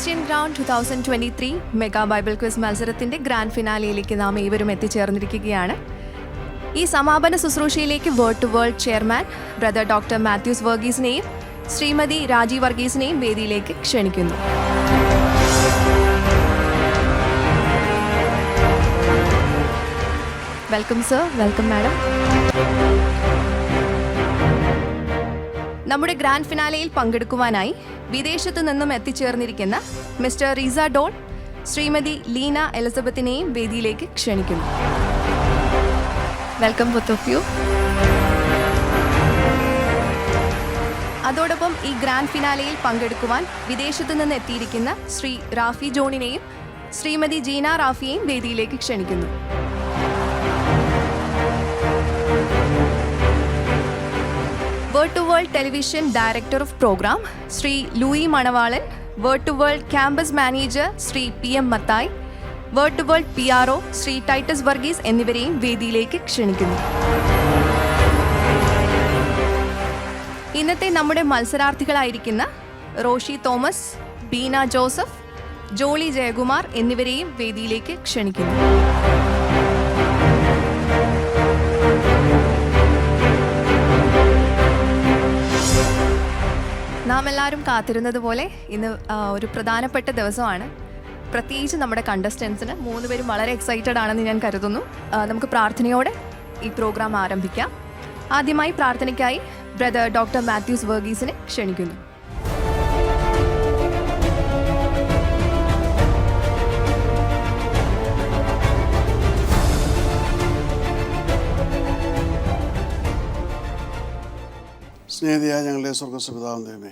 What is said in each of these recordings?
Christian Ground 2023 mega Bible quiz മത്സരത്തിൻ്റെ grand ഫിനാലയിലേക്ക് നാം ഏവരും എത്തിച്ചേർന്നിരിക്കുകയാണ്. ഈ സമാപന ശുശ്രൂഷയിലേക്ക് word to world chairman brother doctor Mathews വർഗീസിനെയും ശ്രീമതി രാജി വർഗീസിനെയും വേദിയിലേക്ക് ക്ഷണിക്കുന്നു. Welcome sir, welcome madam. നമ്മുടെ ഗ്രാൻഡ് ഫിനാലയിൽ പങ്കെടുക്കുവാനായി വിദേശത്തു നിന്നും എത്തിച്ചേർന്നിരിക്കുന്ന mister Reesa Don, Shrimati Leena എലിസബത്തിനെയും വേദിയിലേക്ക് ക്ഷണിക്കുന്നു. Welcome both of you. അതോടൊപ്പം ഈ ഗ്രാൻഡ് ഫിനാലയിൽ പങ്കെടുക്കുവാൻ വിദേശത്തു നിന്ന് എത്തിയിരിക്കുന്ന ശ്രീ റാഫി ജോണിനെയും ശ്രീമതി ജീന റാഫിയെയും വേദിയിലേക്ക് ക്ഷണിക്കുന്നു. Word to world television director of programme Shri Louis Manavalan, word to world campus manager Shri PM Mathai, word to world PRO Shri Titus Varghese എന്നിവരെയും വേദിയിലേക്ക് ക്ഷണിക്കുന്നു. ഇന്നത്തെ നമ്മുടെ മത്സരാർത്ഥികളായിരിക്കുന്ന റോഷി തോമസ്, ബീന ജോസഫ്, ജോളി ജയകുമാർ എന്നിവരെയും വേദിയിലേക്ക് ക്ഷണിക്കുന്നു. നാം എല്ലാവരും കാത്തിരുന്നത് പോലെ ഇന്ന് ഒരു പ്രധാനപ്പെട്ട ദിവസമാണ്. പ്രത്യേകിച്ച് നമ്മുടെ കണ്ടസ്റ്റൻസിന് 3 പേരും വളരെ എക്സൈറ്റഡ് ആണെന്ന് ഞാൻ കരുതുന്നു. നമുക്ക് പ്രാർത്ഥനയോടെ ഈ പ്രോഗ്രാം ആരംഭിക്കാം. ആദ്യമായി പ്രാർത്ഥനയ്ക്കായി ബ്രദർ ഡോക്ടർ മാത്യൂസ് വർഗീസിനെ ക്ഷണിക്കുന്നു. സ്നേഹിതയായ ഞങ്ങളുടെ സ്വർഗസ്വപിതാവാം ദൈവമേ,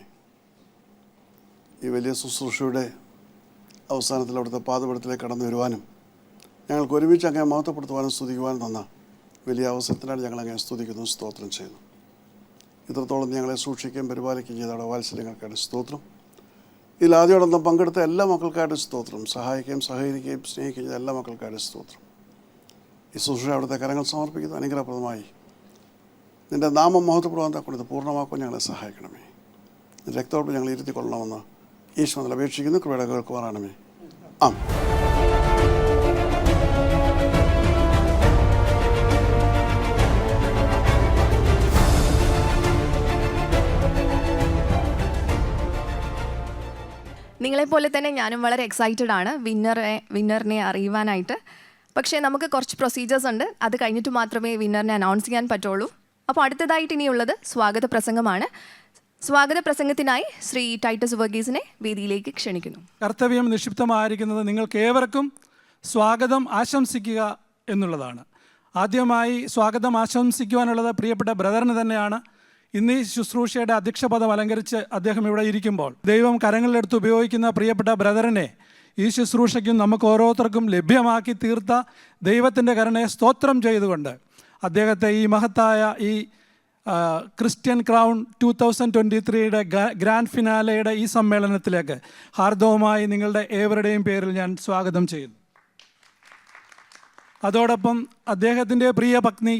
ഈ വലിയ ശുശ്രൂഷയുടെ അവസാനത്തിൽ അവിടുത്തെ പാദപീഠത്തിലേക്ക് കടന്നു വരുവാനും ഞങ്ങൾക്ക് ഒരുമിച്ച് അങ്ങനെ മഹത്വപ്പെടുത്തുവാനും സ്തുതിക്കുവാനും തന്ന വലിയ അവസരത്തിനാണ് ഞങ്ങൾ അങ്ങനെ സ്തുതിക്കുന്നു, സ്തോത്രം ചെയ്യുന്നു. ഇത്രത്തോളം ഞങ്ങളെ സൂക്ഷിക്കുകയും പരിപാലിക്കുകയും ചെയ്ത അവിടെ വാത്സല്യങ്ങൾക്കായിട്ട് സ്തോത്രം. ഇതിൽ ആദ്യമോടൊന്നും പങ്കെടുത്ത എല്ലാ മക്കൾക്കായിട്ട് സ്തോത്രം. സഹായിക്കുകയും സഹകരിക്കുകയും സ്നേഹിക്കുകയും ചെയ്ത എല്ലാ മക്കൾക്കായിട്ട് സ്തോത്രം. ഈ ശുശ്രൂഷ അവിടുത്തെ കരങ്ങൾ സമർപ്പിക്കുന്നു. അനുഗ്രഹപ്രദമായി നിൻ്റെ നാമം മഹത്വപ്പെടുവാൻ തക്കൊണ്ട് ഇത് പൂർണ്ണമാക്കുവാൻ ഞങ്ങളെ സഹായിക്കണമേ. നിൻ്റെ രക്തത്തോട് ഞങ്ങൾ ഇരുത്തിക്കൊള്ളണമെന്ന് ഈശ്വരത്തിൽ അപേക്ഷിക്കുന്നു. കൃപയുടെ കേൾക്കുവാനാണമേ. നിങ്ങളെപ്പോലെ തന്നെ ഞാനും വളരെ എക്സൈറ്റഡ് ആണ് വിന്നറിനെ അറിയുവാനായിട്ട്. പക്ഷേ നമുക്ക് കുറച്ച് പ്രൊസീജിയേഴ്സ് ഉണ്ട്. അത് കഴിഞ്ഞിട്ട് മാത്രമേ വിന്നറിനെ അനൗൺസ് ചെയ്യാൻ പറ്റുള്ളൂ. അപ്പോൾ അടുത്തതായിട്ട് ഇനിയുള്ളത് സ്വാഗത പ്രസംഗമാണ്. സ്വാഗത പ്രസംഗത്തിനായി ശ്രീ ടൈറ്റസ് വർഗീസിനെ വേദിയിലേക്ക് ക്ഷണിക്കുന്നു. കർത്തവ്യം നിക്ഷിപ്തമായിരിക്കുന്നത് നിങ്ങൾക്ക് ഏവർക്കും സ്വാഗതം ആശംസിക്കുക എന്നുള്ളതാണ്. ആദ്യമായി സ്വാഗതം ആശംസിക്കുവാനുള്ളത് പ്രിയപ്പെട്ട ബ്രദറിന് തന്നെയാണ്. ഇന്ന് ഈ ശുശ്രൂഷയുടെ അധ്യക്ഷപദം അലങ്കരിച്ച് അദ്ദേഹം ഇവിടെ ഇരിക്കുമ്പോൾ ദൈവം കരങ്ങളിലെടുത്ത് ഉപയോഗിക്കുന്ന പ്രിയപ്പെട്ട ബ്രദറിനെ ഈ ശുശ്രൂഷയ്ക്കും നമുക്ക് ഓരോരുത്തർക്കും ലഭ്യമാക്കി തീർത്ത ദൈവത്തിൻ്റെ കരുണയെ സ്തോത്രം ചെയ്തുകൊണ്ട് അദ്ദേഹത്തെ ഈ മഹത്തായ ഈ ക്രിസ്ത്യൻ ക്രൗൺ 2023 ഗ്രാൻഡ് ഫിനാലയുടെ ഈ സമ്മേളനത്തിലേക്ക് ഹാർദവമായി നിങ്ങളുടെ ഏവരുടെയും പേരിൽ ഞാൻ സ്വാഗതം ചെയ്യുന്നു. അതോടൊപ്പം അദ്ദേഹത്തിൻ്റെ പ്രിയ പത്നി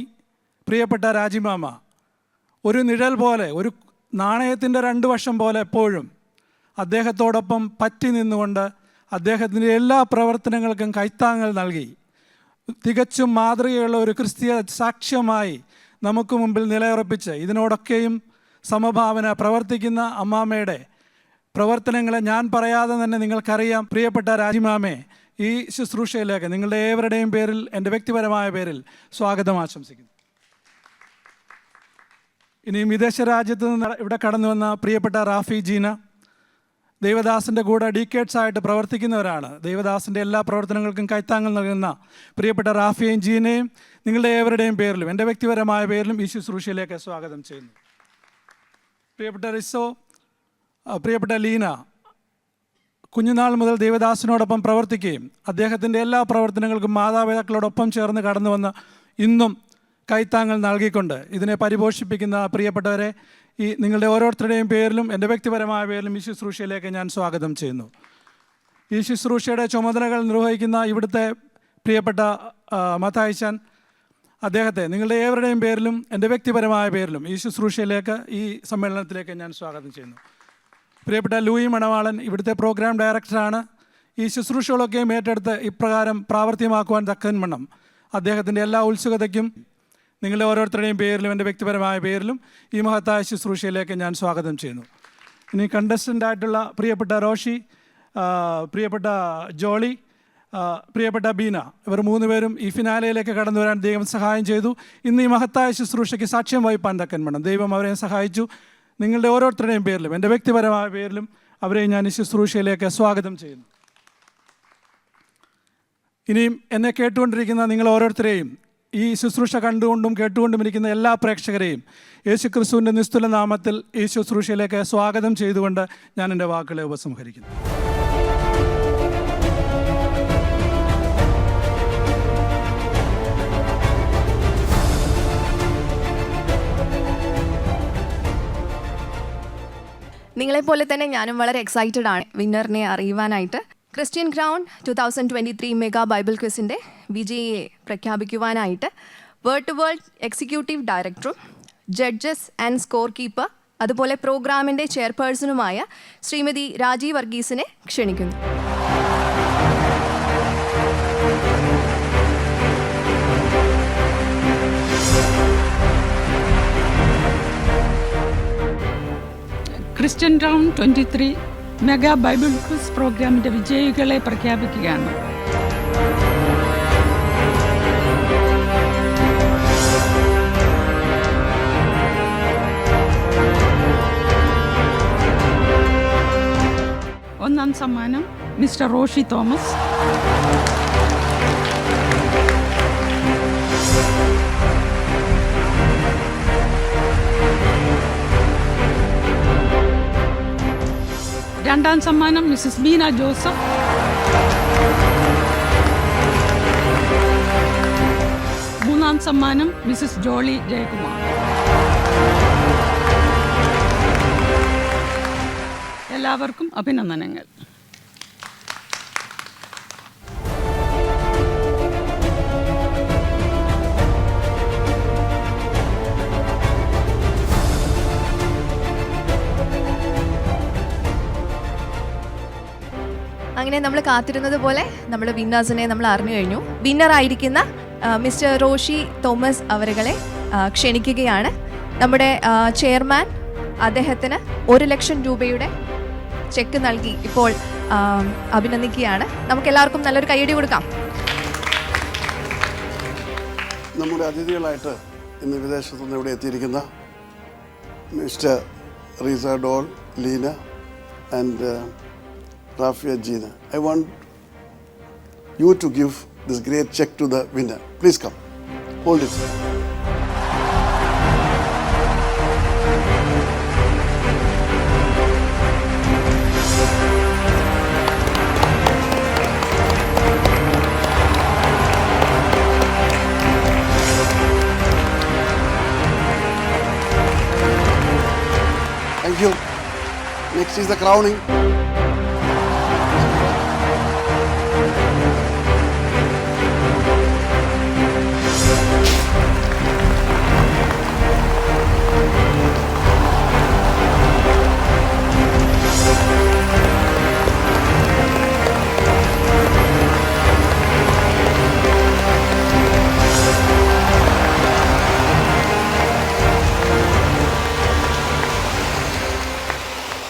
പ്രിയപ്പെട്ട രാജിമാമ ഒരു നിഴൽ പോലെ, ഒരു നാണയത്തിൻ്റെ 2 വശം പോലെ എപ്പോഴും അദ്ദേഹത്തോടൊപ്പം പറ്റി നിന്നുകൊണ്ട് അദ്ദേഹത്തിൻ്റെ എല്ലാ പ്രവർത്തനങ്ങൾക്കും കൈത്താങ്ങൽ നൽകി തികച്ചും മാതൃകയുള്ള ഒരു ക്രിസ്തീയ സാക്ഷ്യമായി നമുക്ക് മുമ്പിൽ നിലയുറപ്പിച്ച് ഇതിനോടൊക്കെയും സമഭാവന പ്രവർത്തിക്കുന്ന അമ്മാമ്മയുടെ പ്രവർത്തനങ്ങളെ ഞാൻ പറയാതെ തന്നെ നിങ്ങൾക്കറിയാം. പ്രിയപ്പെട്ട രാജിമാമേ, ഈ ശുശ്രൂഷയിലേക്ക് നിങ്ങളുടെ ഏവരുടെയും പേരിൽ, എൻ്റെ വ്യക്തിപരമായ പേരിൽ സ്വാഗതം ആശംസിക്കുന്നു. ഇനിയും വിദേശ രാജ്യത്ത് നിന്ന് ഇവിടെ കടന്നു വന്ന പ്രിയപ്പെട്ട റാഫി ജീന, ദൈവദാസിൻ്റെ കൂടെ ഡീക്കേഡ്സായിട്ട് പ്രവർത്തിക്കുന്നവരാണ്. ദൈവദാസിൻ്റെ എല്ലാ പ്രവർത്തനങ്ങൾക്കും കൈത്താങ്ങൽ നൽകുന്ന പ്രിയപ്പെട്ട റാഫിയെയും ജീനയും നിങ്ങളുടെ ഏവരുടെയും പേരിലും എൻ്റെ വ്യക്തിപരമായ പേരിലും ഈ ശുശ്രൂഷയിലേക്ക് സ്വാഗതം ചെയ്യുന്നു. പ്രിയപ്പെട്ട റിസോ, പ്രിയപ്പെട്ട ലീന, കുഞ്ഞുനാൾ മുതൽ ദൈവദാസിനോടൊപ്പം പ്രവർത്തിക്കുകയും അദ്ദേഹത്തിൻ്റെ എല്ലാ പ്രവർത്തനങ്ങൾക്കും മാതാപിതാക്കളോടൊപ്പം ചേർന്ന് കടന്നു വന്ന് ഇന്നും കൈത്താങ്ങൽ നൽകിക്കൊണ്ട് ഇതിനെ പരിപോഷിപ്പിക്കുന്ന പ്രിയപ്പെട്ടവരെ ഈ നിങ്ങളുടെ ഓരോരുത്തരുടെയും പേരിലും എൻ്റെ വ്യക്തിപരമായ പേരിലും ഈ ശുശ്രൂഷയിലേക്ക് ഞാൻ സ്വാഗതം ചെയ്യുന്നു. ഈ ശുശ്രൂഷയുടെ ചുമതലകൾ നിർവഹിക്കുന്ന ഇവിടുത്തെ പ്രിയപ്പെട്ട മത്തായിച്ചാൻ, അദ്ദേഹത്തെ നിങ്ങളുടെ ഏവരുടെയും പേരിലും എൻ്റെ വ്യക്തിപരമായ പേരിലും ഈ ശുശ്രൂഷയിലേക്ക്, ഈ സമ്മേളനത്തിലേക്ക് ഞാൻ സ്വാഗതം ചെയ്യുന്നു. പ്രിയപ്പെട്ട ലൂയി മണവാളൻ ഇവിടുത്തെ പ്രോഗ്രാം ഡയറക്ടറാണ്. ഈ ശുശ്രൂഷകളൊക്കെയും ഏറ്റെടുത്ത് ഇപ്രകാരം പ്രാവർത്തികമാക്കുവാൻ തക്കവണ്ണം അദ്ദേഹത്തിൻ്റെ എല്ലാ ഉത്സുകതയ്ക്കും നിങ്ങളുടെ ഓരോരുത്തരുടെയും പേരിലും എൻ്റെ വ്യക്തിപരമായ പേരിലും ഈ മഹത്തായ ശുശ്രൂഷയിലേക്ക് ഞാൻ സ്വാഗതം ചെയ്യുന്നു. ഇനി കണ്ടസ്റ്റൻ്റായിട്ടുള്ള പ്രിയപ്പെട്ട റോഷി, പ്രിയപ്പെട്ട ജോളി, പ്രിയപ്പെട്ട ബീന, ഇവർ 3 പേരും ഈ ഫിനാലയിലേക്ക് കടന്നു വരാൻ ദൈവം സഹായം ചെയ്തു. ഇന്ന് ഈ മഹത്തായ ശുശ്രൂഷയ്ക്ക് സാക്ഷ്യം വഹിപ്പാൻ തക്കവണ്ണം ദൈവം അവരെ സഹായിച്ചു. നിങ്ങളുടെ ഓരോരുത്തരുടെയും പേരിലും എൻ്റെ വ്യക്തിപരമായ പേരിലും അവരെ ഞാൻ ഈ ശുശ്രൂഷയിലേക്ക് സ്വാഗതം ചെയ്യുന്നു. ഇനിയും എന്നെ കേട്ടുകൊണ്ടിരിക്കുന്ന നിങ്ങൾ ഓരോരുത്തരെയും, ഈ ശുശ്രൂഷ കണ്ടുകൊണ്ടും കേട്ടുകൊണ്ടും ഇരിക്കുന്ന എല്ലാ പ്രേക്ഷകരെയും യേശുക്രിസ്തുവിൻ്റെ നിസ്തുല നാമത്തിൽ ഈ ശുശ്രൂഷയിലേക്ക് സ്വാഗതം ചെയ്തുകൊണ്ട് ഞാൻ എൻ്റെ വാക്കുകളെ ഉപസംഹരിക്കുന്നു. നിങ്ങളെപ്പോലെ തന്നെ ഞാനും വളരെ എക്സൈറ്റഡ് ആണ് വിന്നറിനെ അറിയുവാനായിട്ട്. ക്രിസ്ത്യൻ ഗ്രൗണ്ട് 2023 മെഗാ ബൈബിൾ ക്വിസിൻ്റെ വിജയിയെ പ്രഖ്യാപിക്കുവാനായിട്ട് വേൾഡ് ടു വേൾഡ് എക്സിക്യൂട്ടീവ് ഡയറക്ടറും ജഡ്ജസ് ആൻഡ് സ്കോർ കീപ്പർ അതുപോലെ പ്രോഗ്രാമിൻ്റെ ചെയർപേഴ്സണുമായ ശ്രീമതി രാജി വർഗീസിനെ ക്ഷണിക്കുന്നു. Christian Ground 23 mega Bible quiz പ്രോഗ്രാമിൻ്റെ വിജയികളെ പ്രഖ്യാപിക്കുകയാണ്. ഒന്നാം സമ്മാനം മിസ്റ്റർ റോഷി തോമസ്. രണ്ടാം സമ്മാനം മിസ്സസ് ബീന ജോസഫ്. മൂന്നാം സമ്മാനം മിസ്സസ് ജോളി ജയകുമാർ. എല്ലാവർക്കും അഭിനന്ദനങ്ങൾ. അങ്ങനെ നമ്മൾ കാത്തിരുന്നത് പോലെ നമ്മുടെ വിന്നേഴ്സിനെ നമ്മൾ അറിഞ്ഞു കഴിഞ്ഞു. വിന്നറായിരിക്കുന്ന മിസ്റ്റർ റോഷി തോമസ് അവരുകളെ ക്ഷണിക്കുകയാണ്. നമ്മുടെ ചെയർമാൻ അദ്ദേഹത്തിന് 1 ലക്ഷം രൂപയുടെ ചെക്ക് നൽകി ഇപ്പോൾ അഭിനന്ദിക്കുകയാണ്. നമുക്ക് എല്ലാവർക്കും നല്ലൊരു കയ്യടി കൊടുക്കാം. നമ്മുടെ അതിഥികളായിട്ട് ഇന്ന് വിദേശത്തു നിന്ന് ഇവിടെ എത്തിയിരിക്കുന്ന mister Reesa Dol, Leena and Rafia Gina, I want you to give this great check to the winner. Please come. Hold it. Thank you. Next is the crowning.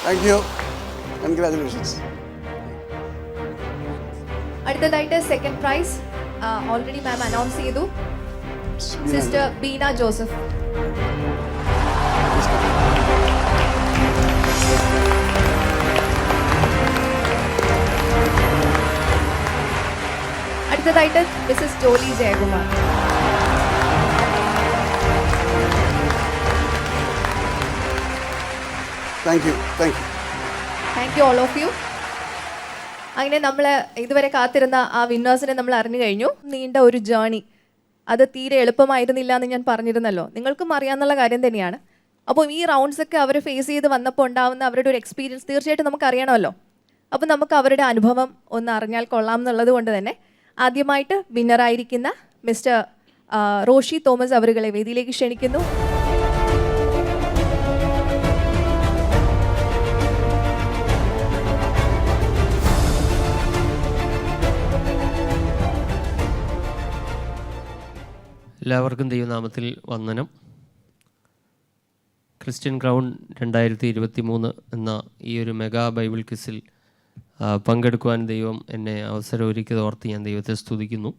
Thank you. Congratulations. അടുത്തതായിട്ട് second prize already ma'am announce ചെയ്തു. Sister Beena Joseph. അടുത്തതായിട്ട് missus Jolly Jayakumar. Thank you. Thank you. Thank you all of you. അങ്ങനെ നമ്മൾ ഇതുവരെ കാത്തിരുന്ന ആ വിന്നേഴ്സിനെ നമ്മൾ അറിഞ്ഞു കഴിഞ്ഞു. നീണ്ട ഒരു ജേണി, അത് തീരെ എളുപ്പമായിരുന്നില്ല എന്ന് ഞാൻ പറഞ്ഞിരുന്നല്ലോ. നിങ്ങൾക്കും അറിയാവുന്ന കാര്യം തന്നെയാണ്. അപ്പോൾ ഈ റൗണ്ട്സ് ഒക്കെ അവർ ഫേസ് ചെയ്ത് വന്നപ്പോൾ ഉണ്ടാകുന്ന അവരുടെ ഒരു എക്സ്പീരിയൻസ് തീർച്ചയായിട്ടും നമുക്ക് അറിയണമല്ലോ. അപ്പോൾ നമുക്ക് അവരുടെ അനുഭവം ഒന്ന് അറിഞ്ഞാൽ കൊള്ളാം എന്നുള്ളത് കൊണ്ട് തന്നെ ആദ്യമായിട്ട് വിന്നറായിരിക്കുന്ന മിസ്റ്റർ റോഷി തോമസ് അവരുകളെ വേദിയിലേക്ക് ക്ഷണിക്കുന്നു. എല്ലാവർക്കും ദൈവനാമത്തിൽ വന്ദനം. ക്രിസ്ത്യൻ ഗ്രൗണ്ട് 2023 എന്ന ഈ ഒരു മെഗാ ബൈബിൾ ക്വിസിൽ പങ്കെടുക്കുവാൻ ദൈവം എന്നെ അവസരം ഒരുക്കിയത് ഓർത്ത് ഞാൻ ദൈവത്തെ സ്തുതിക്കുന്നു.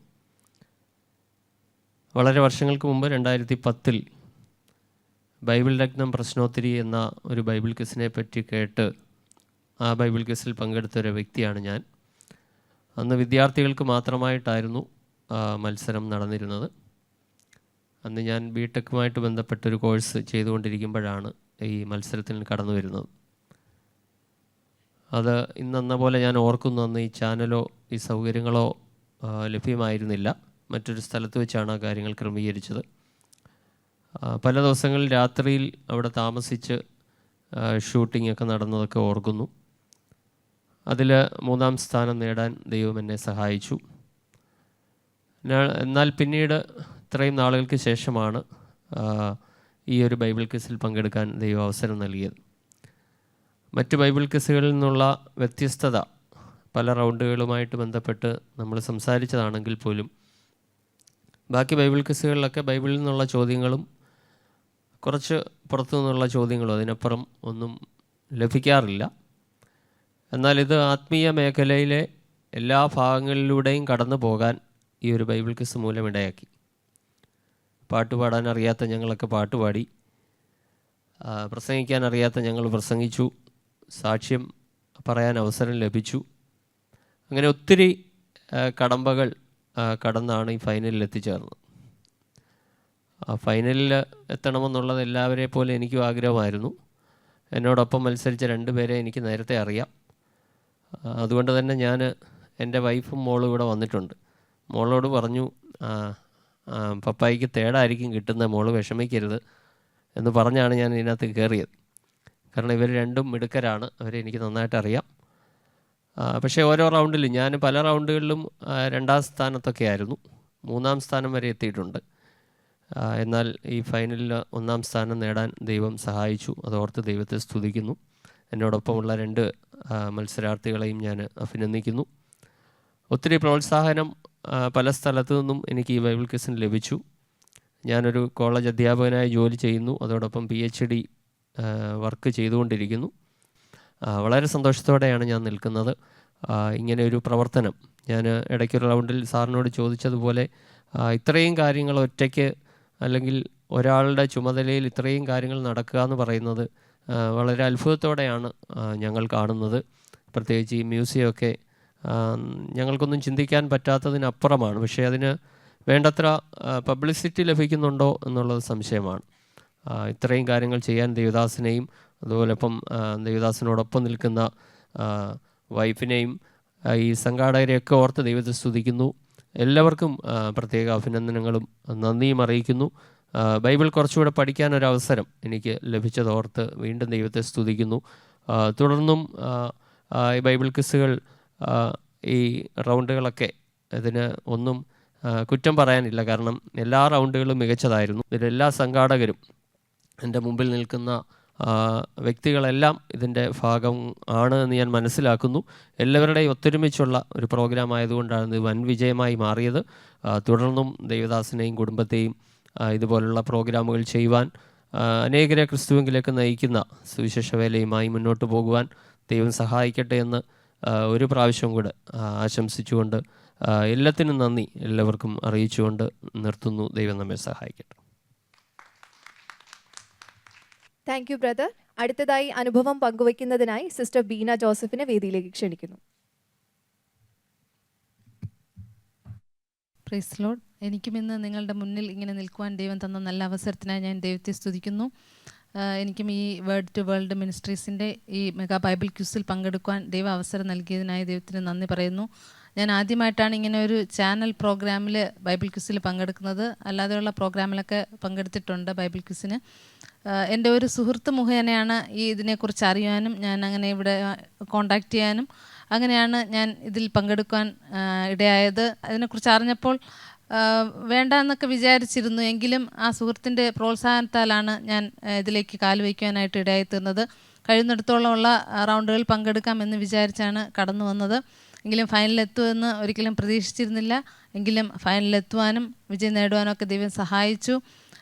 വളരെ വർഷങ്ങൾക്ക് മുമ്പ് 2010 ബൈബിൾ രത്നം പ്രശ്നോത്തരി എന്ന ഒരു ബൈബിൾ ക്വിസിനെ പറ്റി കേട്ട് ആ ബൈബിൾ ക്വിസിൽ പങ്കെടുത്ത ഒരു വ്യക്തിയാണ് ഞാൻ. അന്ന് വിദ്യാർത്ഥികൾക്ക് മാത്രമായിട്ടായിരുന്നു മത്സരം നടന്നിരുന്നത്. അന്ന് ഞാൻ ബിടെക്കുമായിട്ട് ബന്ധപ്പെട്ടൊരു കോഴ്സ് ചെയ്തുകൊണ്ടിരിക്കുമ്പോഴാണ് ഈ മത്സരത്തിൽ കടന്നു വരുന്നത്. അത് ഇന്നെന്ന പോലെ ഞാൻ ഓർക്കുന്നു, അന്ന് ഈ ചാനലോ ഈ സൗകര്യങ്ങളോ ലഭ്യമായിരുന്നില്ല. മറ്റൊരു സ്ഥലത്ത് വെച്ചാണ് ആ കാര്യങ്ങൾ ക്രമീകരിച്ചത്. പല ദിവസങ്ങളിൽ രാത്രിയിൽ അവിടെ താമസിച്ച് ഷൂട്ടിംഗ് ഒക്കെ നടന്നതൊക്കെ ഓർക്കുന്നു. അതിൽ 3ാം സ്ഥാനം നേടാൻ ദൈവം എന്നെ സഹായിച്ചു. എന്നാൽ പിന്നീട് ഇത്രയും നാളുകൾക്ക് ശേഷമാണ് ഈ ഒരു ബൈബിൾ ക്വിസിൽ പങ്കെടുക്കാൻ ദൈവം അവസരം നൽകിയത്. മറ്റ് ബൈബിൾ ക്വിസുകളിൽ നിന്നുള്ള വ്യത്യസ്തത പല റൗണ്ടുകളുമായിട്ട് ബന്ധപ്പെട്ട് നമ്മൾ സംസാരിച്ചതാണെങ്കിൽ പോലും ബാക്കി ബൈബിൾ ക്വിസുകളിലൊക്കെ ബൈബിളിൽ നിന്നുള്ള ചോദ്യങ്ങളും കുറച്ച് പുറത്തു നിന്നുള്ള ചോദ്യങ്ങളും അതിനപ്പുറം ഒന്നും ലഭിക്കാറില്ല. എന്നാൽ ഇത് ആത്മീയ മേഖലയിലെ എല്ലാ ഭാഗങ്ങളിലൂടെയും കടന്നു പോകാൻ ഈ ഒരു ബൈബിൾ ക്വിസ് മൂലമിടയാക്കി. പാട്ടുപാടാൻ അറിയാത്ത ഞങ്ങളൊക്കെ പാട്ടുപാടി, പ്രസംഗിക്കാൻ അറിയാത്ത ഞങ്ങൾ പ്രസംഗിച്ചു, സാക്ഷ്യം പറയാൻ അവസരം ലഭിച്ചു. അങ്ങനെ ഒത്തിരി കടമ്പകൾ കടന്നാണ് ഈ ഫൈനലിൽ എത്തിച്ചേർന്നത്. ആ ഫൈനലിൽ എത്തണമെന്നുള്ളത് എല്ലാവരെ പോലെ എനിക്കും ആഗ്രഹമായിരുന്നു. എന്നോടൊപ്പം മത്സരിച്ച 2 പേരെ എനിക്ക് നേരത്തെ അറിയാം. അതുകൊണ്ട് തന്നെ ഞാൻ എൻ്റെ വൈഫും മോളും ഇവിടെ വന്നിട്ടുണ്ട്. മോളോട് പറഞ്ഞു, പപ്പായിക്ക് തേടായിരിക്കും കിട്ടുന്നത്, മോള് വിഷമിക്കരുത് എന്ന് പറഞ്ഞാണ് ഞാൻ ഇതിനകത്ത് കയറിയത്. കാരണം ഇവർ രണ്ടും മിടുക്കരാണ്, അവരെ എനിക്ക് നന്നായിട്ട് അറിയാം. പക്ഷേ ഓരോ റൗണ്ടിലും ഞാൻ പല റൗണ്ടുകളിലും 2ാം സ്ഥാനത്തൊക്കെ ആയിരുന്നു. 3ാം സ്ഥാനം വരെ എത്തിയിട്ടുണ്ട്. എന്നാൽ ഈ ഫൈനലിൽ 1ാം സ്ഥാനം നേടാൻ ദൈവം സഹായിച്ചു. അതോർത്ത് ദൈവത്തെ സ്തുതിക്കുന്നു. എന്നോടൊപ്പമുള്ള 2 മത്സരാർത്ഥികളെയും ഞാൻ അഭിനന്ദിക്കുന്നു. ഒത്തിരി പ്രോത്സാഹനം പല സ്ഥലത്തു നിന്നും എനിക്ക് ഈ ബൈബിൾ ക്വിസിന് ലഭിച്ചു. ഞാനൊരു കോളേജ് അധ്യാപകനായി ജോലി ചെയ്യുന്നു. അതോടൊപ്പം PhD വർക്ക് ചെയ്തുകൊണ്ടിരിക്കുന്നു. വളരെ സന്തോഷത്തോടെയാണ് ഞാൻ നിൽക്കുന്നത്. ഇങ്ങനെ ഒരു പ്രവർത്തനം ഞാൻ ഇടയ്ക്കൊരു റൗണ്ടിൽ സാറിനോട് ചോദിച്ചതുപോലെ ഇത്രയും കാര്യങ്ങൾ ഒറ്റയ്ക്ക് അല്ലെങ്കിൽ ഒരാളുടെ ചുമതലയിൽ ഇത്രയും കാര്യങ്ങൾ നടക്കുക എന്ന് പറയുന്നത് വളരെ അത്ഭുതത്തോടെയാണ് ഞങ്ങൾ കാണുന്നത്. പ്രത്യേകിച്ച് ഈ മ്യൂസിയമൊക്കെ ഞങ്ങൾക്കൊന്നും ചിന്തിക്കാൻ പറ്റാത്തതിനപ്പുറമാണ്. പക്ഷേ അതിന് വേണ്ടത്ര പബ്ലിസിറ്റി ലഭിക്കുന്നുണ്ടോ എന്നുള്ളത് സംശയമാണ്. ഇത്രയും കാര്യങ്ങൾ ചെയ്യാൻ ദേവദാസിനെയും അതുപോലെ ദേവദാസിനോടൊപ്പം നിൽക്കുന്ന വൈഫിനെയും ഈ സംഘാടകരെയൊക്കെ ഓർത്ത് ദൈവത്തെ സ്തുതിക്കുന്നു. എല്ലാവർക്കും പ്രത്യേക അഭിനന്ദനങ്ങളും നന്ദിയും അറിയിക്കുന്നു. ബൈബിൾ കുറച്ചുകൂടെ പഠിക്കാനൊരവസരം എനിക്ക് ലഭിച്ചതോർത്ത് വീണ്ടും ദൈവത്തെ സ്തുതിക്കുന്നു. തുടർന്നും ഈ ബൈബിൾ ക്വിസുകൾ ഈ റൗണ്ടുകളൊക്കെ ഇതിന് ഒന്നും കുറ്റം പറയാനില്ല. കാരണം എല്ലാ റൗണ്ടുകളും മികച്ചതായിരുന്നു. ഇതിലെല്ലാ സംഘാടകരും എൻ്റെ മുമ്പിൽ നിൽക്കുന്ന വ്യക്തികളെല്ലാം ഇതിൻ്റെ ഭാഗം ആണ് എന്ന് ഞാൻ മനസ്സിലാക്കുന്നു. എല്ലാവരുടെയും ഒത്തൊരുമിച്ചുള്ള ഒരു പ്രോഗ്രാം ആയതുകൊണ്ടാണ് ഇത് വൻ വിജയമായി മാറിയത്. തുടർന്നും ദേവദാസിനെയും കുടുംബത്തെയും ഇതുപോലുള്ള പ്രോഗ്രാമുകൾ ചെയ്യുവാൻ, അനേകരെ ക്രിസ്തുവിലേക്ക് നയിക്കുന്ന സുവിശേഷ വേലയുമായി മുന്നോട്ട് പോകുവാൻ ദൈവം സഹായിക്കട്ടെ എന്ന് ഒരു പ്രാവശ്യം കൂടെ ആശംസിച്ചുകൊണ്ട് എല്ലാത്തിനും നന്ദി എല്ലാവർക്കും അറിയിച്ചുകൊണ്ട് നിർത്തുന്നു. ദൈവം നമ്മെ സഹായിക്കട്ടെ. Thank you brother. അടുത്തതായി അനുഭവം പങ്കുവയ്ക്കുന്നതിനായി സിസ്റ്റർ ബീന ജോസഫിനെ വേദിയിലേക്ക് ക്ഷണിക്കുന്നു. Praise Lord. എനിക്കും ഇന്ന് നിങ്ങളുടെ മുന്നിൽ ഇങ്ങനെ നിൽക്കുവാൻ ദൈവം തന്ന നല്ല അവസരത്തിനായി ഞാൻ ദൈവത്തെ സ്തുതിക്കുന്നു. എനിക്കും ഈ വേർഡ് ടു വേൾഡ് മിനിസ്ട്രീസിൻ്റെ ഈ മെഗാ ബൈബിൾ ക്വിസിൽ പങ്കെടുക്കുവാൻ ദൈവം അവസരം നൽകിയതിനായി ദൈവത്തിന് നന്ദി പറയുന്നു. ഞാൻ ആദ്യമായിട്ടാണ് ഇങ്ങനെ ഒരു ചാനൽ പ്രോഗ്രാമിൽ ബൈബിൾ ക്വിസിൽ പങ്കെടുക്കുന്നത്. അല്ലാതെയുള്ള പ്രോഗ്രാമിലൊക്കെ പങ്കെടുത്തിട്ടുണ്ട് ബൈബിൾ ക്വിസിന്. എൻ്റെ ഒരു സുഹൃത്ത് മുഖേനയാണ് ഈ ഇതിനെക്കുറിച്ച് അറിയാനും ഞാൻ അങ്ങനെ ഇവിടെ കോണ്ടാക്ട് ചെയ്യാനും അങ്ങനെയാണ് ഞാൻ ഇതിൽ പങ്കെടുക്കാൻ ഇടയായത്. അതിനെക്കുറിച്ച് അറിഞ്ഞപ്പോൾ വേണ്ട എന്നൊക്കെ വിചാരിച്ചിരുന്നു. എങ്കിലും ആ സുഹൃത്തിൻ്റെ പ്രോത്സാഹനത്താലാണ് ഞാൻ ഇതിലേക്ക് കാലുവയ്ക്കുവാനായിട്ട് ഇടയായിത്തീർന്നത്. കഴിയുന്നിടത്തോളമുള്ള റൗണ്ടുകളിൽ പങ്കെടുക്കാം എന്ന് വിചാരിച്ചാണ് കടന്നു വന്നത്. എങ്കിലും ഫൈനലിലെത്തുമെന്ന് ഒരിക്കലും പ്രതീക്ഷിച്ചിരുന്നില്ല. എങ്കിലും ഫൈനലിലെത്തുവാനും വിജയം നേടുവാനും ഒക്കെ ദൈവം സഹായിച്ചു.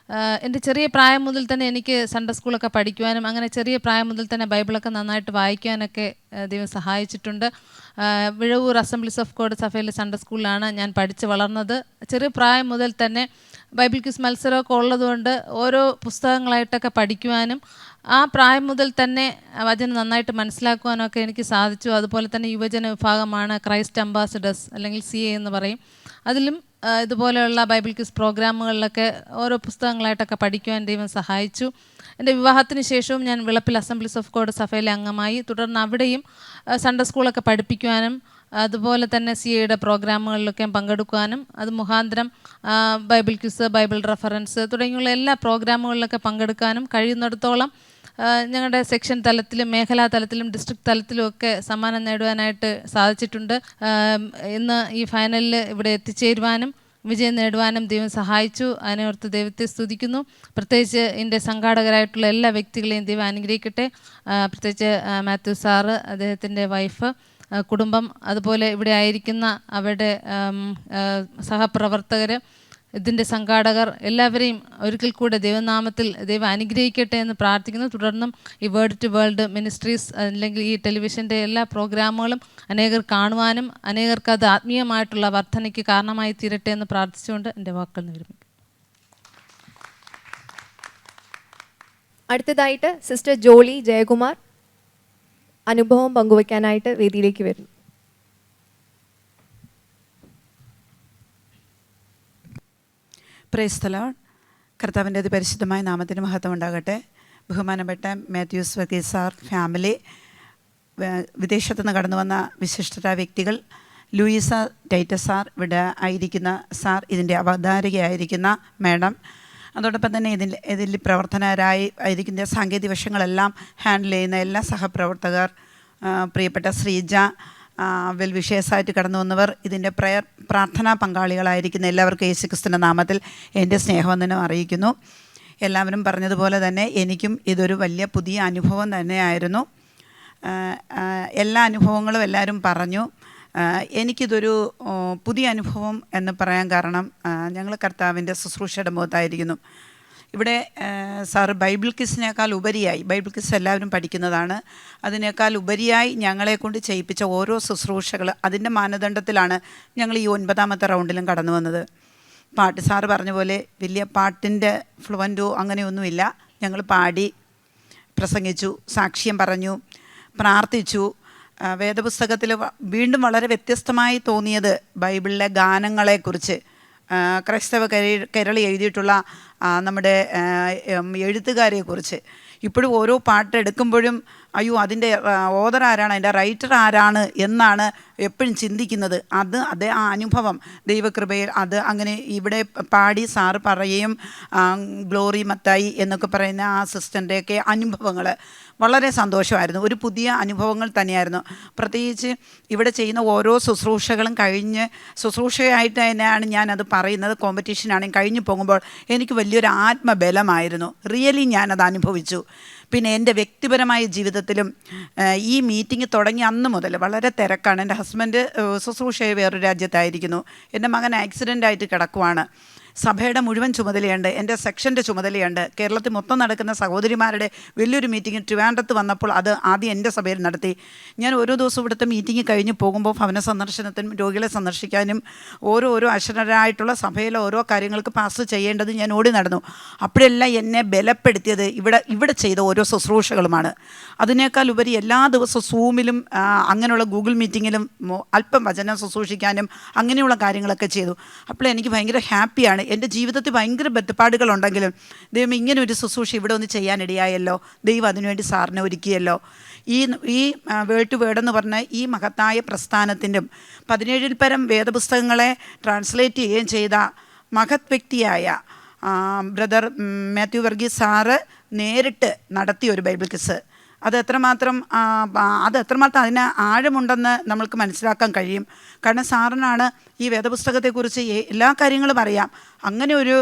എൻ്റെ ചെറിയ പ്രായം മുതൽ തന്നെ എനിക്ക് സൺഡേ സ്കൂളൊക്കെ പഠിക്കുവാനും അങ്ങനെ ചെറിയ പ്രായം മുതൽ തന്നെ ബൈബിളൊക്കെ നന്നായിട്ട് വായിക്കുവാനൊക്കെ ദൈവം സഹായിച്ചിട്ടുണ്ട്. വിഴവൂർ അസംബ്ലീസ് ഓഫ് ഗോഡ് സഭയിലെ സൺഡേ സ്കൂളിലാണ് ഞാൻ പഠിച്ച് വളർന്നത്. ചെറിയ പ്രായം മുതൽ തന്നെ ബൈബിൾ ക്വിസ് മത്സരമൊക്കെ ഉള്ളതുകൊണ്ട് ഓരോ പുസ്തകങ്ങളായിട്ടൊക്കെ പഠിക്കുവാനും ആ പ്രായം മുതൽ തന്നെ വചനം നന്നായിട്ട് മനസ്സിലാക്കുവാനൊക്കെ എനിക്ക് സാധിച്ചു. അതുപോലെ തന്നെ യുവജന വിഭാഗമാണ് ക്രൈസ്റ്റ് അംബാസഡേഴ്സ് അല്ലെങ്കിൽ CA എന്ന് പറയും. അതിലും ഇതുപോലെയുള്ള ബൈബിൾ ക്വിസ് പ്രോഗ്രാമുകളിലൊക്കെ ഓരോ പുസ്തകങ്ങളായിട്ടൊക്കെ പഠിക്കുവാൻ ദൈവം സഹായിച്ചു. എൻ്റെ വിവാഹത്തിന് ശേഷവും ഞാൻ വിളപ്പിൽ അസംബ്ലീസ് ഓഫ് ഗോഡ് സഭയിലെ അംഗമായി. തുടർന്ന് അവിടെയും സൺഡേ സ്കൂളൊക്കെ പഠിപ്പിക്കുവാനും അതുപോലെ തന്നെ CAയുടെ പ്രോഗ്രാമുകളിലൊക്കെ പങ്കെടുക്കുവാനും അത് മുഖാന്തരം ബൈബിൾ ക്വിസ്, ബൈബിൾ റെഫറൻസ് തുടങ്ങിയുള്ള എല്ലാ പ്രോഗ്രാമുകളിലൊക്കെ പങ്കെടുക്കാനും കഴിയുന്നിടത്തോളം ഞങ്ങളുടെ സെക്ഷൻ തലത്തിലും മേഖലാ തലത്തിലും ഡിസ്ട്രിക്ട് തലത്തിലും ഒക്കെ സമ്മാനം നേടുവാനായിട്ട് സാധിച്ചിട്ടുണ്ട്. ഇന്ന് ഈ ഫൈനലിൽ ഇവിടെ എത്തിച്ചേരുവാനും വിജയം നേടുവാനും ദൈവം സഹായിച്ചു. അതിനോർത്ത് ദൈവത്തെ സ്തുതിക്കുന്നു. പ്രത്യേകിച്ച് എൻ്റെ സംഘാടകരായിട്ടുള്ള എല്ലാ വ്യക്തികളെയും ദൈവം അനുഗ്രഹിക്കട്ടെ. പ്രത്യേകിച്ച് മാത്യു സാറ്, അദ്ദേഹത്തിൻ്റെ വൈഫ്, കുടുംബം, അതുപോലെ ഇവിടെ ആയിരിക്കുന്ന അവരുടെ സഹപ്രവർത്തകർ, ഇതിൻ്റെ സംഘാടകർ എല്ലാവരെയും ഒരിക്കൽ കൂടെ ദൈവനാമത്തിൽ ദൈവം അനുഗ്രഹിക്കട്ടെ എന്ന് പ്രാർത്ഥിക്കുന്നു. തുടർന്നും ഈ വേർഡ് ടു വേൾഡ് മിനിസ്ട്രീസ് അല്ലെങ്കിൽ ഈ ടെലിവിഷൻ്റെ എല്ലാ പ്രോഗ്രാമുകളും അനേകർ കാണുവാനും അനേകർക്ക് അത് ആത്മീയമായിട്ടുള്ള വർധനയ്ക്ക് കാരണമായി തീരട്ടെ എന്ന് പ്രാർത്ഥിച്ചുകൊണ്ട് എൻ്റെ വാക്കുകൾ വിരമിക്കും. അടുത്തതായിട്ട് സിസ്റ്റർ ജോളി ജയകുമാർ അനുഭവം പങ്കുവയ്ക്കാനായിട്ട് വേദിയിലേക്ക് വരുന്നു. Price the Lord. കർത്താവിൻ്റെ അതിപരിശുദ്ധമായ നാമത്തിന് മഹത്വം ഉണ്ടാകട്ടെ. ബഹുമാനപ്പെട്ട മാത്യൂസ് വർഗീസ് സാർ, ഫാമിലി, വിദേശത്തു നിന്ന് കടന്നു വന്ന വിശിഷ്ട വ്യക്തികൾ, ലൂയിസ ടൈറ്റസ് സാർ, ഇവിടെ ആയിരിക്കുന്ന സാർ, ഇതിൻ്റെ അവതാരികയായിരിക്കുന്ന മാഡം, അതോടൊപ്പം തന്നെ ഇതിൽ പ്രവർത്തനരായി ആയിരിക്കുന്ന സാങ്കേതിക വശങ്ങളെല്ലാം ഹാൻഡിൽ ചെയ്യുന്ന എല്ലാ സഹപ്രവർത്തകർ, പ്രിയപ്പെട്ട ശ്രീജ, വിശേഷമായിട്ട് കടന്നു വന്നവർ, ഇതിൻ്റെ പ്രാർത്ഥനാ പങ്കാളികളായിരിക്കുന്ന എല്ലാവർക്കും യേശുക്രിസ്തുവിൻ്റെ നാമത്തിൽ എൻ്റെ സ്നേഹവന്ദനം അറിയിക്കുന്നു. എല്ലാവരും പറഞ്ഞതുപോലെ തന്നെ എനിക്കും ഇതൊരു വലിയ പുതിയ അനുഭവം തന്നെയായിരുന്നു. എല്ലാ അനുഭവങ്ങളും എല്ലാവരും പറഞ്ഞു. എനിക്കിതൊരു പുതിയ അനുഭവം എന്ന് പറയാൻ കാരണം ഞങ്ങൾ കർത്താവിൻ്റെ ശുശ്രൂഷയുടെ മുഖത്തായിരിക്കുന്നു. ഇവിടെ സാറ് ബൈബിൾ ക്വിസിനേക്കാൾ ഉപരിയായി, ബൈബിൾ ക്വിസ് എല്ലാവരും പഠിക്കുന്നതാണ്, അതിനേക്കാൾ ഉപരിയായി ഞങ്ങളെക്കൊണ്ട് ചെയ്യിപ്പിച്ച ഓരോ ശുശ്രൂഷകൾ, അതിൻ്റെ മാനദണ്ഡത്തിലാണ് ഞങ്ങൾ ഈ 9ാമത്തെ റൗണ്ടിലും കടന്നു വന്നത്. പാട്ട് സാറ് പറഞ്ഞ പോലെ വലിയ പാട്ടിൻ്റെ ഫ്ലുവൻറ്റോ അങ്ങനെയൊന്നുമില്ല. ഞങ്ങൾ പാടി, പ്രസംഗിച്ചു, സാക്ഷ്യം പറഞ്ഞു, പ്രാർത്ഥിച്ചു. വേദപുസ്തകത്തിൽ വീണ്ടും വളരെ വ്യത്യസ്തമായി തോന്നിയത് ബൈബിളിലെ ഗാനങ്ങളെക്കുറിച്ച്. ക്രൈസ്തവ കേരളി എഴുതിയിട്ടുള്ള നമ്മുടെ എഴുത്തുകാരെക്കുറിച്ച് ഇപ്പോഴും ഓരോ പാട്ട് എടുക്കുമ്പോഴും അയ്യോ അതിൻ്റെ ഓതർ ആരാണ്, അതിൻ്റെ റൈറ്റർ ആരാണ് എന്നാണ് എപ്പോഴും ചിന്തിക്കുന്നത്. അതേ ആ അനുഭവം ദൈവകൃപയിൽ അത് അങ്ങനെ ഇവിടെ പാടി സാറ് പറയുകയും ഗ്ലോറി മത്തായി എന്നൊക്കെ പറയുന്ന ആ സിസ്റ്ററിൻ്റെയൊക്കെ അനുഭവങ്ങൾ വളരെ സന്തോഷമായിരുന്നു. ഒരു പുതിയ അനുഭവങ്ങൾ തന്നെയായിരുന്നു. പ്രത്യേകിച്ച് ഇവിടെ ചെയ്യുന്ന ഓരോ ശുശ്രൂഷകളും കഴിഞ്ഞ് ശുശ്രൂഷയായിട്ട് തന്നെയാണ് ഞാനത് പറയുന്നത്. കോമ്പറ്റീഷനാണെങ്കിൽ കഴിഞ്ഞു പോകുമ്പോൾ എനിക്ക് വലിയൊരു ആത്മബലമായിരുന്നു. റിയലി ഞാനത് അനുഭവിച്ചു. പിന്നെ എൻ്റെ വ്യക്തിപരമായ ജീവിതത്തിലും ഈ മീറ്റിംഗ് തുടങ്ങി അന്ന് മുതൽ വളരെ തിരക്കാണ്. എൻ്റെ ഹസ്ബൻഡ് ശുശ്രൂഷയെ വേറൊരു രാജ്യത്തായിരിക്കുന്നു. എൻ്റെ മകൻ ആക്സിഡൻ്റായിട്ട് കിടക്കുവാണ്. സഭയുടെ മുഴുവൻ ചുമതലയുണ്ട്, എൻ്റെ സെക്ഷൻ്റെ ചുമതലയുണ്ട്. കേരളത്തിൽ മൊത്തം നടക്കുന്ന സഹോദരിമാരുടെ വലിയൊരു മീറ്റിംഗ് ട്രിവാൻഡ്രത്ത് വന്നപ്പോൾ അത് ആദ്യം എൻ്റെ സഭയിൽ നടത്തി. ഞാൻ ഓരോ ദിവസവും ഇവിടുത്തെ മീറ്റിംഗ് കഴിഞ്ഞ് പോകുമ്പോൾ ഭവന സന്ദർശനത്തിനും രോഗികളെ സന്ദർശിക്കാനും ഓരോ അക്ഷരരായിട്ടുള്ള സഭയിലെ ഓരോ കാര്യങ്ങൾക്ക് പാസ് ചെയ്യേണ്ടത് ഞാൻ ഓടി നടന്നു. അപ്പോഴെല്ലാം എന്നെ ബലപ്പെടുത്തിയത് ഇവിടെ ചെയ്ത ഓരോ ശുശ്രൂഷകളുമാണ്. അതിനേക്കാൾ ഉപരി എല്ലാ ദിവസവും സൂമിലും അങ്ങനെയുള്ള ഗൂഗിൾ മീറ്റിങ്ങിലും അല്പം വചനം ശുശ്രൂഷിക്കാനും അങ്ങനെയുള്ള കാര്യങ്ങളൊക്കെ ചെയ്തു. അപ്പോൾ എനിക്ക് ഭയങ്കര ഹാപ്പിയാണ്. എൻ്റെ ജീവിതത്തിൽ ഭയങ്കര ബന്ധപ്പാടുകളുണ്ടെങ്കിലും ദൈവം ഇങ്ങനെ ഒരു ശുശ്രൂഷ ഇവിടെ ഒന്ന് ചെയ്യാനിടയായല്ലോ, ദൈവം അതിനുവേണ്ടി സാറിനെ ഒരുക്കിയല്ലോ. ഈ വേൾഡ് ടു വേർഡ് എന്ന് പറഞ്ഞ ഈ മഹത്തായ പ്രസ്ഥാനത്തിൻ്റെ 17 പരം വേദപുസ്തകങ്ങളെ ട്രാൻസ്ലേറ്റ് ചെയ്യുകയും ചെയ്ത മഹത് വ്യക്തിയായ ബ്രദർ മാത്യു വർഗീസ് സാറ് നേരിട്ട് നടത്തിയ ഒരു ബൈബിൾ ക്വിസ്, അത് എത്രമാത്രം അതിന് ആഴമുണ്ടെന്ന് നമ്മൾക്ക് മനസ്സിലാക്കാൻ കഴിയും. കാരണം സാറിനാണ് ഈ വേദപുസ്തകത്തെക്കുറിച്ച് എല്ലാ കാര്യങ്ങളും അറിയാം. അങ്ങനെ ഒരു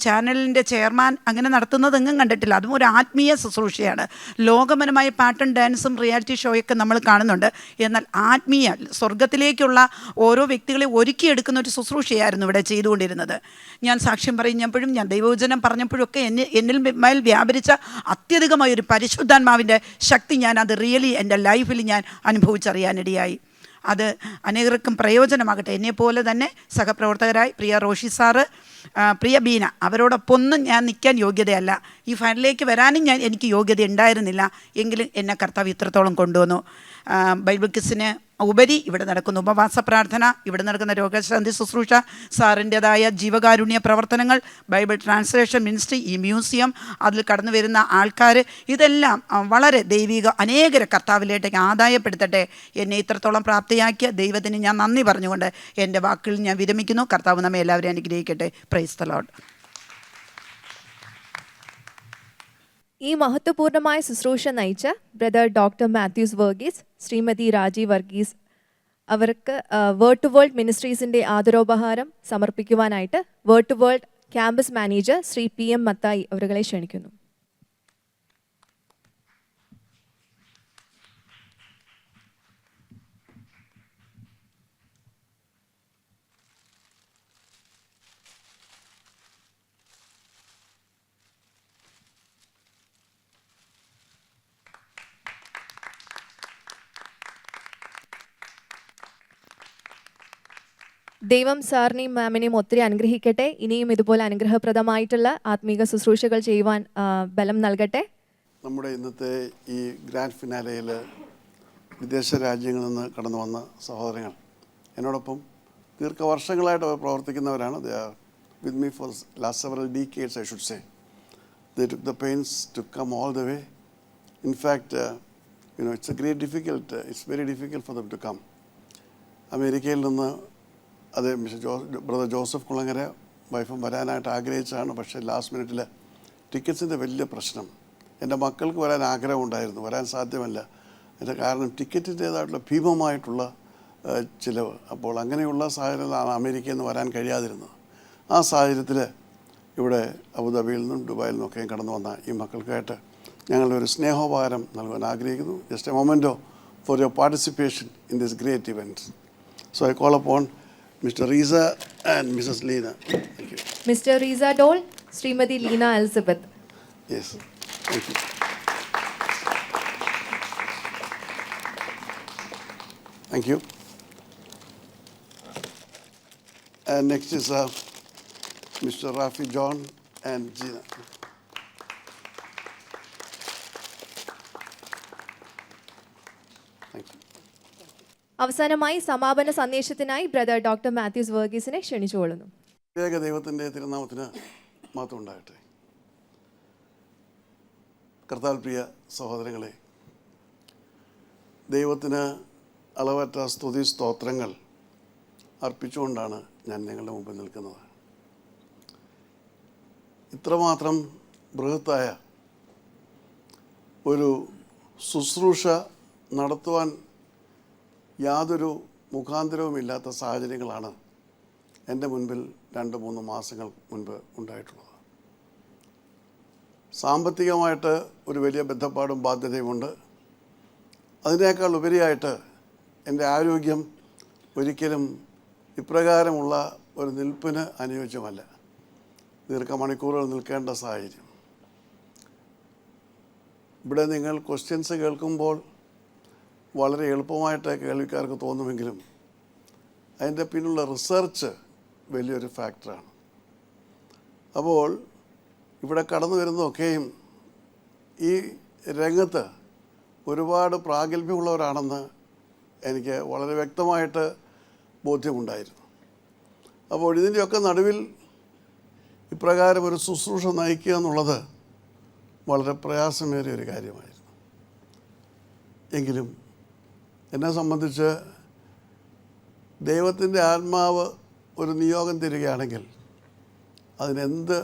ചാനലിൻ്റെ ചെയർമാൻ അങ്ങനെ നടത്തുന്നത് എങ്ങും കണ്ടിട്ടില്ല. അതും ഒരു ആത്മീയ ശുശ്രൂഷയാണ്. ലോകപരമായ പാട്ടും ഡാൻസും റിയാലിറ്റി ഷോയൊക്കെ നമ്മൾ കാണുന്നുണ്ട്. എന്നാൽ ആത്മീയ സ്വർഗത്തിലേക്കുള്ള ഓരോ വ്യക്തികളെ ഒരുക്കിയെടുക്കുന്ന ഒരു ശുശ്രൂഷയായിരുന്നു ഇവിടെ ചെയ്തുകൊണ്ടിരുന്നത്. ഞാൻ സാക്ഷ്യം പറഞ്ഞപ്പോഴും ഞാൻ ദൈവവചനം പറഞ്ഞപ്പോഴൊക്കെ എന്നിൽ മേൽ വ്യാപരിച്ച അത്യധികമായൊരു പരിശുദ്ധാത്മാവിൻ്റെ ശക്തി ഞാൻ അത് റിയലി എൻ്റെ ലൈഫിൽ ഞാൻ അനുഭവിച്ചറിയാനിടയായി. അത് അനേകർക്കും പ്രയോജനമാകട്ടെ. എന്നെപ്പോലെ തന്നെ സഹപ്രവർത്തകരായി പ്രിയ റോഷി സാറ്, പ്രിയ ബീന, അവരോടൊപ്പൊന്നും ഞാൻ നിൽക്കാൻ യോഗ്യതയല്ല. ഈ ഫൈനലിലേക്ക് വരാനും എനിക്ക് യോഗ്യത ഉണ്ടായിരുന്നില്ല. എങ്കിലും എന്നെ കർത്താവ് ഇത്രത്തോളം കൊണ്ടുവന്നു. ബൈബിൾ ക്വിസിന് ഉപരി ഇവിടെ നടക്കുന്ന ഉപവാസ പ്രാർത്ഥന, ഇവിടെ നടക്കുന്ന രോഗശാന്തി ശുശ്രൂഷ, സാറിൻ്റെതായ ജീവകാരുണ്യ പ്രവർത്തനങ്ങൾ, ബൈബിൾ ട്രാൻസ്ലേഷൻ മിനിസ്ട്രി, ഈ മ്യൂസിയം, അതിൽ കടന്നു വരുന്ന ആൾക്കാർ, ഇതെല്ലാം വളരെ ദൈവിക അനേകരെ കർത്താവിലേക്ക് ആദായപ്പെടുത്തട്ടെ. എന്നെ ഇത്രത്തോളം പ്രാപ്തിയാക്കിയ ദൈവത്തിന് ഞാൻ നന്ദി പറഞ്ഞുകൊണ്ട് എൻ്റെ വാക്കുകളിൽ ഞാൻ വിരമിക്കുന്നു. കർത്താവ് നമ്മെ എല്ലാവരെയും അനുഗ്രഹിക്കട്ടെ. Praise the lord. ഈ മഹത്വപൂർണ്ണമായ ശുശ്രൂഷ നയിച്ച ബ്രദർ ഡോക്ടർ മാത്യൂസ് വർഗീസ്, ശ്രീമതി രാജി വർഗീസ്, അവർക്ക് വേർഡ് ടു വേൾഡ് മിനിസ്ട്രീസിൻ്റെ ആദരോപഹാരം സമർപ്പിക്കുവാനായിട്ട് word to world campus manager Shri PM Mathai അവരുകളെ ക്ഷണിക്കുന്നു. ദൈവം സാറിനെയും മാമിനെയും ഒത്തിരി അനുഗ്രഹിക്കട്ടെ. ഇനിയും ഇതുപോലെ അനുഗ്രഹപ്രദമായിട്ടുള്ള ആത്മീക ശുശ്രൂഷകൾ ചെയ്യുവാൻ ബലം നൽകട്ടെ. നമ്മുടെ ഇന്നത്തെ ഈ ഗ്രാൻഡ് ഫിനാലയിൽ വിദേശ രാജ്യങ്ങളിൽ നിന്ന് കടന്നു വന്ന സഹോദരങ്ങൾ എന്നോടൊപ്പം ദീർഘവർഷങ്ങളായിട്ട് അവർ പ്രവർത്തിക്കുന്നവരാണ്. They are with me for last several decades, I should say. They took the pains to come all the way. In fact it's a great difficult, it's very difficult for them to come. അമേരിക്കയിൽ നിന്ന് അത് brother Joseph Kulangara വൈഫും വരാനായിട്ട് ആഗ്രഹിച്ചതാണ്. പക്ഷേ last മിനിറ്റിൽ ടിക്കറ്റ്സിൻ്റെ വലിയ പ്രശ്നം. എൻ്റെ മക്കൾക്ക് വരാൻ ആഗ്രഹമുണ്ടായിരുന്നു, വരാൻ സാധ്യമല്ല. അതിൻ്റെ കാരണം ടിക്കറ്റിൻ്റേതായിട്ടുള്ള ഭീമമായിട്ടുള്ള ചിലവ്. അപ്പോൾ അങ്ങനെയുള്ള സാഹചര്യത്തിലാണ് അമേരിക്കയിൽ നിന്ന് വരാൻ കഴിയാതിരുന്നത്. ആ സാഹചര്യത്തിൽ ഇവിടെ അബുദാബിയിൽ നിന്നും ദുബായിൽ നിന്നൊക്കെയും കടന്നു വന്ന ഈ മക്കൾക്കായിട്ട് ഞങ്ങളുടെ ഒരു സ്നേഹോപഹാരം നൽകാൻ ആഗ്രഹിക്കുന്നു. Just A memento for your participation in this great event. So I call upon Mr. Riza and Mrs. Leena. Thank you. Mr. Riza Dole, Srimati Leena Elizabeth. Yes, thank you. Thank you. And next is Mr. Rafi John and Gina. Thank you. അവസാനമായി സമാപന സന്ദേശത്തിനായി brother doctor Mathews വർഗീസിനെ ക്ഷണിച്ചുകൊള്ളുന്നു. പ്രത്യേക ദൈവത്തിൻ്റെ തിരുനാമത്തിന് മാത്രം ഉണ്ടാകട്ടെ. കർത്താൽ പ്രിയ സഹോദരങ്ങളെ, ദൈവത്തിന് അളവറ്റ സ്തുതി സ്തോത്രങ്ങൾ അർപ്പിച്ചുകൊണ്ടാണ് ഞാൻ നിങ്ങളുടെ മുമ്പിൽ നിൽക്കുന്നത്. ഇത്രമാത്രം ബൃഹത്തായ ഒരു ശുശ്രൂഷ നടത്തുവാൻ യാതൊരു മുഖാന്തരവുമില്ലാത്ത സാഹചര്യങ്ങളാണ് എൻ്റെ മുൻപിൽ 2-3 മാസങ്ങൾ മുൻപ് ഉണ്ടായിട്ടുള്ളത്. സാമ്പത്തികമായിട്ട് ഒരു വലിയ ബന്ധപ്പാടും ബാധ്യതയുമുണ്ട്. അതിനേക്കാൾ ഉപരിയായിട്ട് എൻ്റെ ആരോഗ്യം ഒരിക്കലും ഇപ്രകാരമുള്ള ഒരു നിൽപ്പിന് അനുയോജ്യമല്ല. ദീർഘമണിക്കൂറുകൾ നിൽക്കേണ്ട സാഹചര്യം. ഇവിടെ നിങ്ങൾ ക്വസ്റ്റ്യൻസ് കേൾക്കുമ്പോൾ വളരെ എളുപ്പമായിട്ട് കേൾവിക്കാർക്ക് തോന്നുമെങ്കിലും അതിൻ്റെ പിന്നിലുള്ള റിസർച്ച് വലിയൊരു ഫാക്ടറാണ്. അപ്പോൾ ഇവിടെ കടന്നു വരുന്നതൊക്കെയും ഈ രംഗത്ത് ഒരുപാട് പ്രാഗൽഭ്യമുള്ളവരാണെന്ന് എനിക്ക് വളരെ വ്യക്തമായിട്ട് ബോധ്യമുണ്ടായിരുന്നു. അപ്പോൾ ഇതിൻ്റെയൊക്കെ നടുവിൽ ഇപ്രകാരം ഒരു ശുശ്രൂഷ നയിക്കുക എന്നുള്ളത് വളരെ പ്രയാസമേറിയ ഒരു കാര്യമായിരുന്നു. എങ്കിലും എന്നെ സംബന്ധിച്ച് ദൈവത്തിൻ്റെ ആത്മാവ് ഒരു നിയോഗം തരികയാണെങ്കിൽ അതിനെന്ത്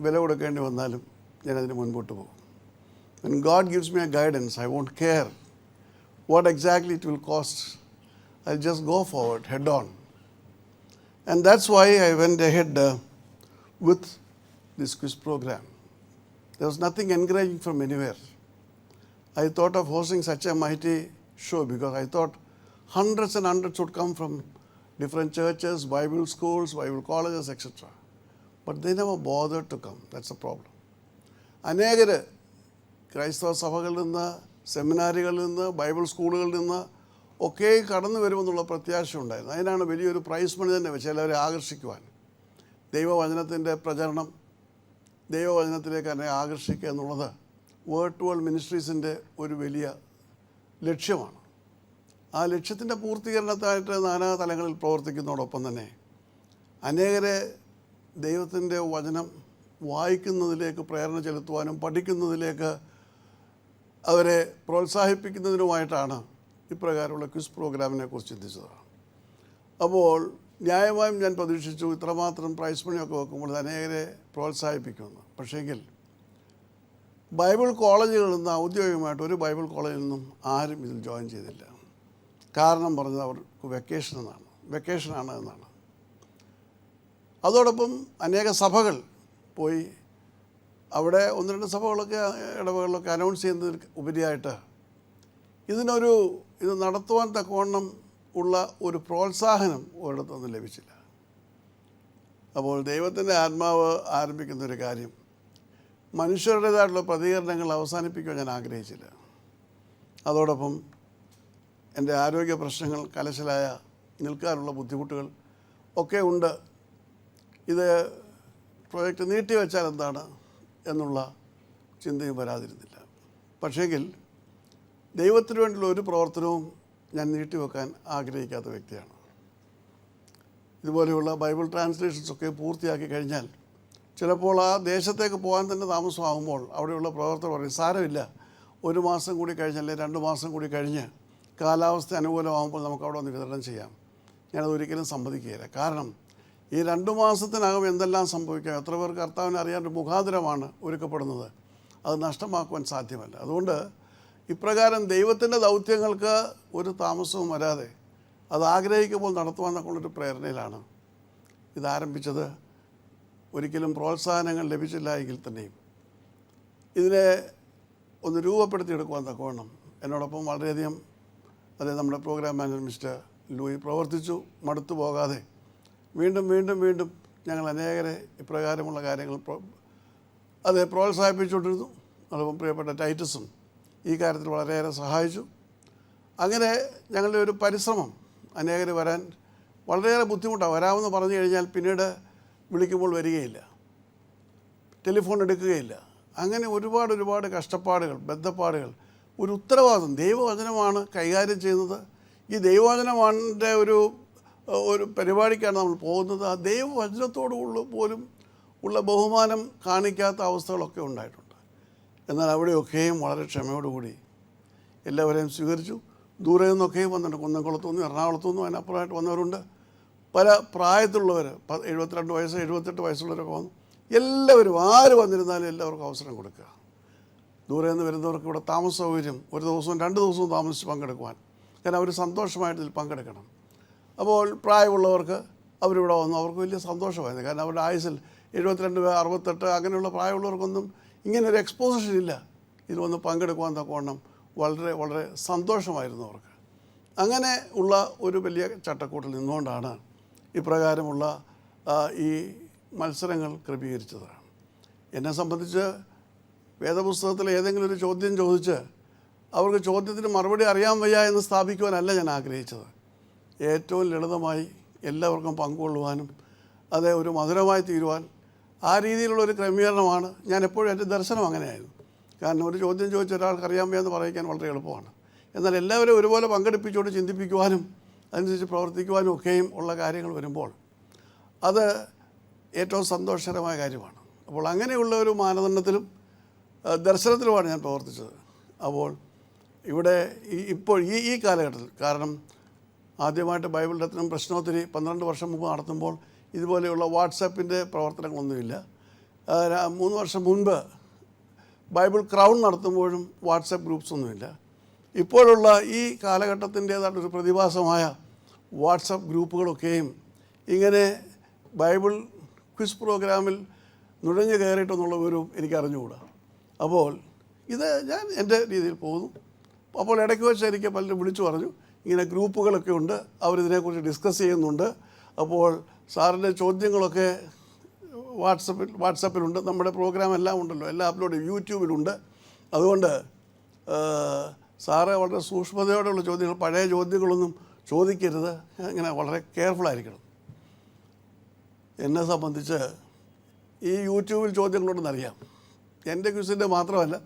വില കൊടുക്കേണ്ടി വന്നാലും ഞാനതിന് മുൻപോട്ട് പോകും. When God gives me a guidance, I won't care what exactly it will cost. I'll just go forward, head on. And that's why I went ahead with this quiz program. There was nothing encouraging from anywhere. I thought of hosting such a mighty show because I thought hundreds and hundreds would come from different churches, Bible schools, Bible colleges, etc. But they never bothered to come. That's the problem. അനേകർ ക്രൈസ്തവ സഭകളിൽ നിന്ന്, സെമിനാരികളിൽ നിന്ന്, Bible സ്കൂളുകളിൽ നിന്ന് ഒക്കെ കടന്നു വരുമെന്നുള്ള പ്രത്യാശ ഉണ്ടായിരുന്നു. അതിനാണ് വലിയൊരു പ്രൈസ് മണി തന്നെ വെച്ച് എല്ലാവരെ ആകർഷിക്കുവാൻ. ദൈവവചനത്തിൻ്റെ പ്രചരണം, ദൈവവചനത്തിലേക്ക് എന്നെ ആകർഷിക്കുക എന്നുള്ളത് വേർഡ് ടു വേൾഡ് മിനിസ്ട്രീസിൻ്റെ ഒരു വലിയ ലക്ഷ്യമാണ്. ആ ലക്ഷ്യത്തിൻ്റെ പൂർത്തീകരണത്തിനായിട്ട് നാനാ തലങ്ങളിൽ പ്രവർത്തിക്കുന്നതോടൊപ്പം തന്നെ അനേകരെ ദൈവത്തിൻ്റെ വചനം വായിക്കുന്നതിലേക്ക് പ്രേരണ ചെലുത്തുവാനും പഠിക്കുന്നതിലേക്ക് അവരെ പ്രോത്സാഹിപ്പിക്കുന്നതിനുമായിട്ടാണ് ഇപ്രകാരമുള്ള ക്വിസ് പ്രോഗ്രാമിനെ കുറിച്ച് ചിന്തിച്ചത്. അപ്പോൾ ന്യായമായും ഞാൻ പ്രതീക്ഷിച്ചു ഇത്രമാത്രം പ്രൈസ് മണിയൊക്കെ വെക്കുമ്പോൾ അനേകരെ പ്രോത്സാഹിപ്പിക്കുമെന്ന്. പക്ഷേങ്കിൽ ബൈബിൾ കോളേജുകളിൽ നിന്ന് ഔദ്യോഗികമായിട്ട് ഒരു ബൈബിൾ കോളേജിൽ നിന്നും ആരും ഇതിൽ ജോയിൻ ചെയ്തില്ല. കാരണം പറഞ്ഞത് അവർക്ക് വെക്കേഷനാണ് എന്നാണ്. അതോടൊപ്പം അനേക സഭകൾ പോയി അവിടെ ഒന്ന് രണ്ട് സഭകളൊക്കെ ഇടവകളിലൊക്കെ അനൗൺസ് ചെയ്യുന്നതിന് ഉപരിയായിട്ട് ഇത് നടത്തുവാൻ തക്കവണ്ണം ഉള്ള ഒരു പ്രോത്സാഹനം ഒരിടത്തൊന്നും ലഭിച്ചില്ല. അപ്പോൾ ദൈവത്തിൻ്റെ ആത്മാവ് ആരംഭിക്കുന്നൊരു കാര്യം മനുഷ്യരുടേതായിട്ടുള്ള പ്രതികരണങ്ങൾ അവസാനിപ്പിക്കുവാൻ ഞാൻ ആഗ്രഹിച്ചില്ല. അതോടൊപ്പം എൻ്റെ ആരോഗ്യ പ്രശ്നങ്ങൾ കലശലായ നിൽക്കാനുള്ള ബുദ്ധിമുട്ടുകൾ ഒക്കെ ഉണ്ട്. ഇത് പ്രോജക്റ്റ് നീട്ടിവെച്ചാൽ എന്താണ് എന്നുള്ള ചിന്തയും വരാതിരുന്നില്ല. പക്ഷേങ്കിൽ ദൈവത്തിന് വേണ്ടിയുള്ള ഒരു പ്രവർത്തനവും ഞാൻ നീട്ടിവെക്കാൻ ആഗ്രഹിക്കാത്ത വ്യക്തിയാണ്. ഇതുപോലെയുള്ള ബൈബിൾ ട്രാൻസ്ലേഷൻസൊക്കെ പൂർത്തിയാക്കി കഴിഞ്ഞാൽ ചിലപ്പോൾ ആ ദേശത്തേക്ക് പോകാൻ തന്നെ താമസമാകുമ്പോൾ അവിടെയുള്ള പ്രവർത്തകർ പറയും സാരമില്ല, 1 മാസം കൂടി കഴിഞ്ഞല്ലേ 2 മാസം കൂടി കഴിഞ്ഞ് കാലാവസ്ഥ അനുകൂലമാകുമ്പോൾ നമുക്ക് അവിടെ വന്ന് വിതരണം ചെയ്യാം. ഞാനതൊരിക്കലും സമ്മതിക്കുകയില്ല. കാരണം ഈ 2 മാസത്തിനകം എന്തെല്ലാം സംഭവിക്കാം, എത്ര പേർക്ക് കർത്താവിനെ അറിയാൻ ഒരു മുഖാന്തരമാണ് ഒരുക്കപ്പെടുന്നത്, അത് നഷ്ടമാക്കുവാൻ സാധ്യമല്ല. അതുകൊണ്ട് ഇപ്രകാരം ദൈവത്തിൻ്റെ ദൗത്യങ്ങൾക്ക് ഒരു താമസവും വരാതെ അത് ആഗ്രഹിക്കുമ്പോൾ നടത്തുവാൻ തക്കുള്ളൊരു പ്രേരണയിലാണ് ഇതാരംഭിച്ചത്. ഒരിക്കലും പ്രോത്സാഹനങ്ങൾ ലഭിച്ചില്ല എങ്കിൽ തന്നെയും ഇതിനെ ഒന്ന് രൂപപ്പെടുത്തിയെടുക്കുവാൻ തക്കവണ്ണം എന്നോടൊപ്പം വളരെയധികം നമ്മുടെ പ്രോഗ്രാം മാനേജർ മിസ്റ്റർ ലൂയി പ്രവർത്തിച്ചു. മടുത്തു പോകാതെ വീണ്ടും വീണ്ടും വീണ്ടും ഞങ്ങൾ അനേകരെ ഇപ്രകാരമുള്ള കാര്യങ്ങൾ പ്രോത്സാഹിപ്പിച്ചുകൊണ്ടിരുന്നു. അതോടൊപ്പം പ്രിയപ്പെട്ട ടൈറ്റസും ഈ കാര്യത്തിൽ വളരെയേറെ സഹായിച്ചു. അങ്ങനെ ഞങ്ങളുടെ ഒരു പരിശ്രമം അനേകർ വരാൻ വളരെയേറെ ബുദ്ധിമുട്ടാണ്. വരാമെന്ന് പറഞ്ഞു കഴിഞ്ഞാൽ പിന്നീട് വിളിക്കുമ്പോൾ വരികയില്ല, ടെലിഫോൺ എടുക്കുകയില്ല. അങ്ങനെ ഒരുപാട് കഷ്ടപ്പാടുകൾ, ബന്ധപ്പാടുകൾ, ഒരു ഉത്തരവാദിത്വം. ദൈവവചനമാണ് കൈകാര്യം ചെയ്യുന്നത്. ഈ ദൈവവചനമാണിൻ്റെ ഒരു പരിപാടിക്കാണ് നമ്മൾ പോകുന്നത്. ആ ദൈവവചനത്തോട് പോലും ഉള്ള ബഹുമാനം കാണിക്കാത്ത അവസ്ഥകളൊക്കെ ഉണ്ടായിട്ടുണ്ട്. എന്നാൽ അവിടെയൊക്കെയും വളരെ ക്ഷമയോടുകൂടി എല്ലാവരെയും സ്വീകരിച്ചു. ദൂരെ നിന്നൊക്കെയും വന്നിട്ടുണ്ട്. കുന്നംകുളത്തുനിന്നും എറണാകുളത്തുനിന്നും അതിനപ്പുറമായിട്ട് വന്നവരുണ്ട്. പല പ്രായത്തിലുള്ളവർ, 72 വയസ്സ് 78 വയസ്സുള്ളവരൊക്കെ വന്നു. എല്ലാവരും ആര് വന്നിരുന്നാലും എല്ലാവർക്കും അവസരം കൊടുക്കുക. ദൂരെ നിന്ന് വരുന്നവർക്ക് ഇവിടെ താമസ സൗകര്യം 1 ദിവസവും 2 ദിവസവും താമസിച്ച് പങ്കെടുക്കുവാൻ. കാരണം അവർ സന്തോഷമായിട്ട് ഇതിൽ പങ്കെടുക്കണം. അപ്പോൾ പ്രായമുള്ളവർക്ക് അവരിവിടെ വന്നു, അവർക്ക് വലിയ സന്തോഷമായിരുന്നു. കാരണം അവരുടെ ആയുസിൽ 72, 68 അങ്ങനെയുള്ള പ്രായമുള്ളവർക്കൊന്നും ഇങ്ങനൊരു എക്സ്പോസിഷൻ ഇല്ല. ഇതിൽ വന്ന് പങ്കെടുക്കുവാൻ തക്കവണ്ണം വളരെ സന്തോഷമായിരുന്നു അവർക്ക്. അങ്ങനെ ഉള്ള ഒരു വലിയ ചട്ടക്കൂട്ടിൽ നിന്നുകൊണ്ടാണ് ഇപ്രകാരമുള്ള ഈ മത്സരങ്ങൾ ക്രമീകരിച്ചത്. എന്നെ സംബന്ധിച്ച് വേദപുസ്തകത്തിൽ ഏതെങ്കിലും ഒരു ചോദ്യം ചോദിച്ച് അവർക്ക് ചോദ്യത്തിന് മറുപടി അറിയാൻ വയ്യ എന്ന് സ്ഥാപിക്കുവാനല്ല ഞാൻ ആഗ്രഹിച്ചത്. ഏറ്റവും ലളിതമായി എല്ലാവർക്കും പങ്കുകൊള്ളുവാനും അത് ഒരു മധുരമായി തീരുവാൻ ആ രീതിയിലുള്ളൊരു ക്രമീകരണമാണ് ഞാൻ എപ്പോഴും എൻ്റെ ദർശനം അങ്ങനെയായിരുന്നു. കാരണം ഒരു ചോദ്യം ചോദിച്ച ഒരാൾക്ക് അറിയാൻ വയ്യെന്ന് പറയിക്കാൻ വളരെ എളുപ്പമാണ്. എന്നാൽ എല്ലാവരും ഒരുപോലെ പങ്കെടുപ്പിച്ചുകൊണ്ട് ചിന്തിപ്പിക്കുവാനും അതനുസരിച്ച് പ്രവർത്തിക്കുവാനും ഒക്കെയും ഉള്ള കാര്യങ്ങൾ വരുമ്പോൾ അത് ഏറ്റവും സന്തോഷകരമായ കാര്യമാണ്. അപ്പോൾ അങ്ങനെയുള്ള ഒരു മാനദണ്ഡത്തിലും ദർശനത്തിലുമാണ് ഞാൻ പ്രവർത്തിച്ചത്. അപ്പോൾ ഇവിടെ ഇപ്പോൾ ഈ കാലഘട്ടത്തിൽ, കാരണം ആദ്യമായിട്ട് ബൈബിൾ രത്നം പ്രശ്നോത്തരി 12 വർഷം മുമ്പ് നടത്തുമ്പോൾ ഇതുപോലെയുള്ള വാട്സാപ്പിൻ്റെ പ്രവർത്തനങ്ങളൊന്നുമില്ല. 3 വർഷം മുൻപ് ബൈബിൾ ക്രൗൺ നടത്തുമ്പോഴും വാട്സാപ്പ് ഗ്രൂപ്പ്സൊന്നുമില്ല. ഇപ്പോഴുള്ള ഈ കാലഘട്ടത്തിൻ്റേതായിട്ടൊരു പ്രതിഭാസമായ വാട്സാപ്പ് ഗ്രൂപ്പുകളൊക്കെയും ഇങ്ങനെ ബൈബിൾ ക്വിസ് പ്രോഗ്രാമിൽ നുഴഞ്ഞു കയറിയിട്ടെന്നുള്ള വിവരവും എനിക്ക് അറിഞ്ഞുകൂടാ. അപ്പോൾ ഇത് ഞാൻ എൻ്റെ രീതിയിൽ പോകുന്നു. അപ്പോൾ ഇടയ്ക്ക് വെച്ച് എനിക്ക് പലരും വിളിച്ചു പറഞ്ഞു, ഇങ്ങനെ ഗ്രൂപ്പുകളൊക്കെ ഉണ്ട്, അവരിതിനെക്കുറിച്ച് ഡിസ്കസ് ചെയ്യുന്നുണ്ട്. അപ്പോൾ സാറിൻ്റെ ചോദ്യങ്ങളൊക്കെ വാട്സപ്പിലുണ്ട്, നമ്മുടെ പ്രോഗ്രാം എല്ലാം ഉണ്ടല്ലോ, എല്ലാം അപ്ലോഡ് ചെയ്യും, യൂട്യൂബിലുണ്ട്. അതുകൊണ്ട് സാറ് വളരെ സൂക്ഷ്മതയോടെയുള്ള ചോദ്യങ്ങൾ, പഴയ ചോദ്യങ്ങളൊന്നും ചോദിക്കരുത്, ഇങ്ങനെ വളരെ കെയർഫുള്ളായിരിക്കണം. എന്നെ സംബന്ധിച്ച് ഈ യൂട്യൂബിൽ ചോദ്യങ്ങളുണ്ടെന്നറിയാം. എൻ്റെ ക്വിസിൻ്റെ മാത്രമല്ല,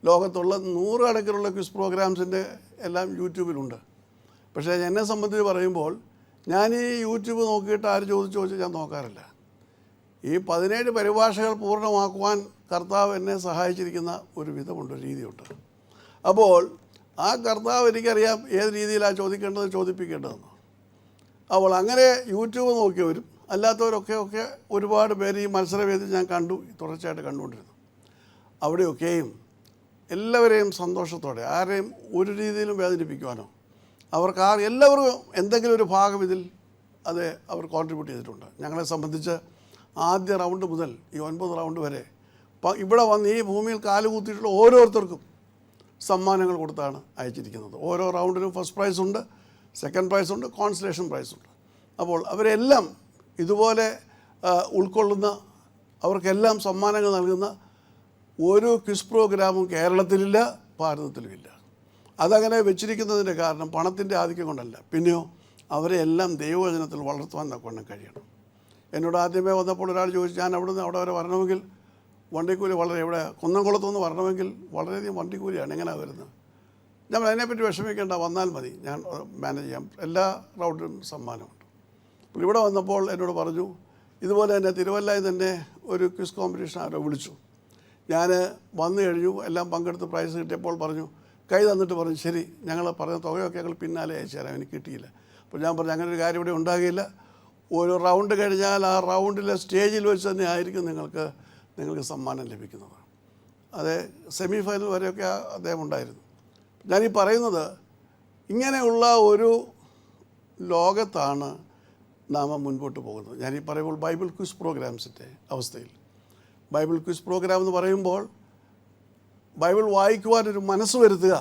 ലോകത്തുള്ള 100 കണക്കിലുള്ള ക്വിസ് പ്രോഗ്രാംസിൻ്റെ എല്ലാം യൂട്യൂബിലുണ്ട്. പക്ഷേ എന്നെ സംബന്ധിച്ച് പറയുമ്പോൾ ഞാൻ ഈ യൂട്യൂബ് നോക്കിയിട്ട് ആര് ചോദിച്ചു ഞാൻ നോക്കാറില്ല. ഈ 17 പരിഭാഷകൾ പൂർണ്ണമാക്കുവാൻ കർത്താവ് എന്നെ സഹായിച്ചിരിക്കുന്ന ഒരു വിധമുണ്ട്, ഒരു രീതിയുണ്ട്. അപ്പോൾ ആ കർത്താവ് എനിക്കറിയാം ഏത് രീതിയിലാണ് ചോദിക്കേണ്ടത്, ചോദിപ്പിക്കേണ്ടതെന്ന്. അപ്പോൾ അങ്ങനെ യൂട്യൂബ് നോക്കിയവരും അല്ലാത്തവരൊക്കെ ഒരുപാട് പേര് ഈ മത്സരവേദി ഞാൻ കണ്ടു, തുടർച്ചയായിട്ട് കണ്ടുകൊണ്ടിരുന്നു. അവിടെയൊക്കെയും എല്ലാവരെയും സന്തോഷത്തോടെ, ആരെയും ഒരു രീതിയിലും വേദനിപ്പിക്കുവാനോ, അവർക്ക് എല്ലാവർക്കും എന്തെങ്കിലും ഒരു ഭാഗം ഇതിൽ അത് അവർ കോൺട്രിബ്യൂട്ട് ചെയ്തിട്ടുണ്ട്. ഞങ്ങളെ സംബന്ധിച്ച് ആദ്യ റൗണ്ട് മുതൽ ഈ 9 റൗണ്ട് വരെ ഇവിടെ വന്ന് ഈ ഭൂമിയിൽ കാലുകൂത്തിയിട്ടുള്ള ഓരോരുത്തർക്കും സമ്മാനങ്ങൾ കൊടുത്താണ് അയച്ചിരിക്കുന്നത്. ഓരോ റൗണ്ടിലും ഫസ്റ്റ് പ്രൈസുണ്ട്, സെക്കൻഡ് പ്രൈസുണ്ട്, കോൺസലേഷൻ പ്രൈസുണ്ട്. അപ്പോൾ അവരെല്ലാം ഇതുപോലെ ഉൾക്കൊള്ളുന്ന, അവർക്കെല്ലാം സമ്മാനങ്ങൾ നൽകുന്ന ഒരു ക്വിസ് പ്രോഗ്രാമും കേരളത്തിലില്ല, ഭാരതത്തിലുമില്ല. അതങ്ങനെ വെച്ചിരിക്കുന്നതിൻ്റെ കാരണം പണത്തിൻ്റെ ആധിക്യം കൊണ്ടല്ല, പിന്നെയോ അവരെ എല്ലാം ദൈവവചനത്തിൽ വളർത്തുവാൻ തക്കവണ്ണം കഴിയണം. എന്നോട് ആദ്യമേ വന്നപ്പോൾ ഒരാൾ ചോദിച്ചു, ഞാൻ അവിടുന്ന് അവിടെ വരെ വരണമെങ്കിൽ വണ്ടിക്കൂലി വളരെ, ഇവിടെ കുന്നംകുളത്തുനിന്ന് വരണമെങ്കിൽ വളരെയധികം വണ്ടിക്കൂലിയാണ്, എങ്ങനെയാണ് വരുന്നത്? ഞാൻ അതിനെപ്പറ്റി വിഷമിക്കേണ്ട, വന്നാൽ മതി, ഞാൻ മാനേജ് ചെയ്യാം, എല്ലാ റൗണ്ടിലും സമ്മാനമുണ്ട്. അപ്പോൾ ഇവിടെ വന്നപ്പോൾ എന്നോട് പറഞ്ഞു, ഇതുപോലെ തന്നെ തിരുവല്ലയിൽ തന്നെ ഒരു ക്വിസ് കോമ്പറ്റീഷൻ ആരോ വിളിച്ചു. ഞാൻ വന്നു കഴിഞ്ഞു, എല്ലാം പങ്കെടുത്ത് പ്രൈസ് കിട്ടിയപ്പോൾ പറഞ്ഞു, കൈ തന്നിട്ട് പറഞ്ഞു, ശരി, ഞങ്ങൾ പറഞ്ഞ തുകയൊക്കെ ഞങ്ങൾ പിന്നാലെ അയച്ചു തരാം, എനിക്ക് കിട്ടിയില്ല. അപ്പോൾ ഞാൻ പറഞ്ഞു, അങ്ങനെ ഒരു കാര്യം ഇവിടെ ഉണ്ടാകില്ല, ഒരു റൗണ്ട് കഴിഞ്ഞാൽ ആ റൗണ്ടിലെ സ്റ്റേജിൽ വെച്ച് തന്നെ ആയിരിക്കും നിങ്ങൾക്ക് സമ്മാനം ലഭിക്കുന്നത്. അത് സെമി ഫൈനൽ വരെയൊക്കെ അദ്ദേഹം ഉണ്ടായിരുന്നു. ഞാനീ പറയുന്നത്, ഇങ്ങനെയുള്ള ഒരു ലോകത്താണ് നാം മുൻപോട്ട് പോകുന്നത്. ഞാനീ പറയുമ്പോൾ ബൈബിൾ ക്വിസ് പ്രോഗ്രാംസിൻ്റെ അവസ്ഥയിൽ, ബൈബിൾ ക്വിസ് പ്രോഗ്രാം എന്ന് പറയുമ്പോൾ ബൈബിൾ വായിക്കുവാനൊരു മനസ്സ് വരുത്തുക,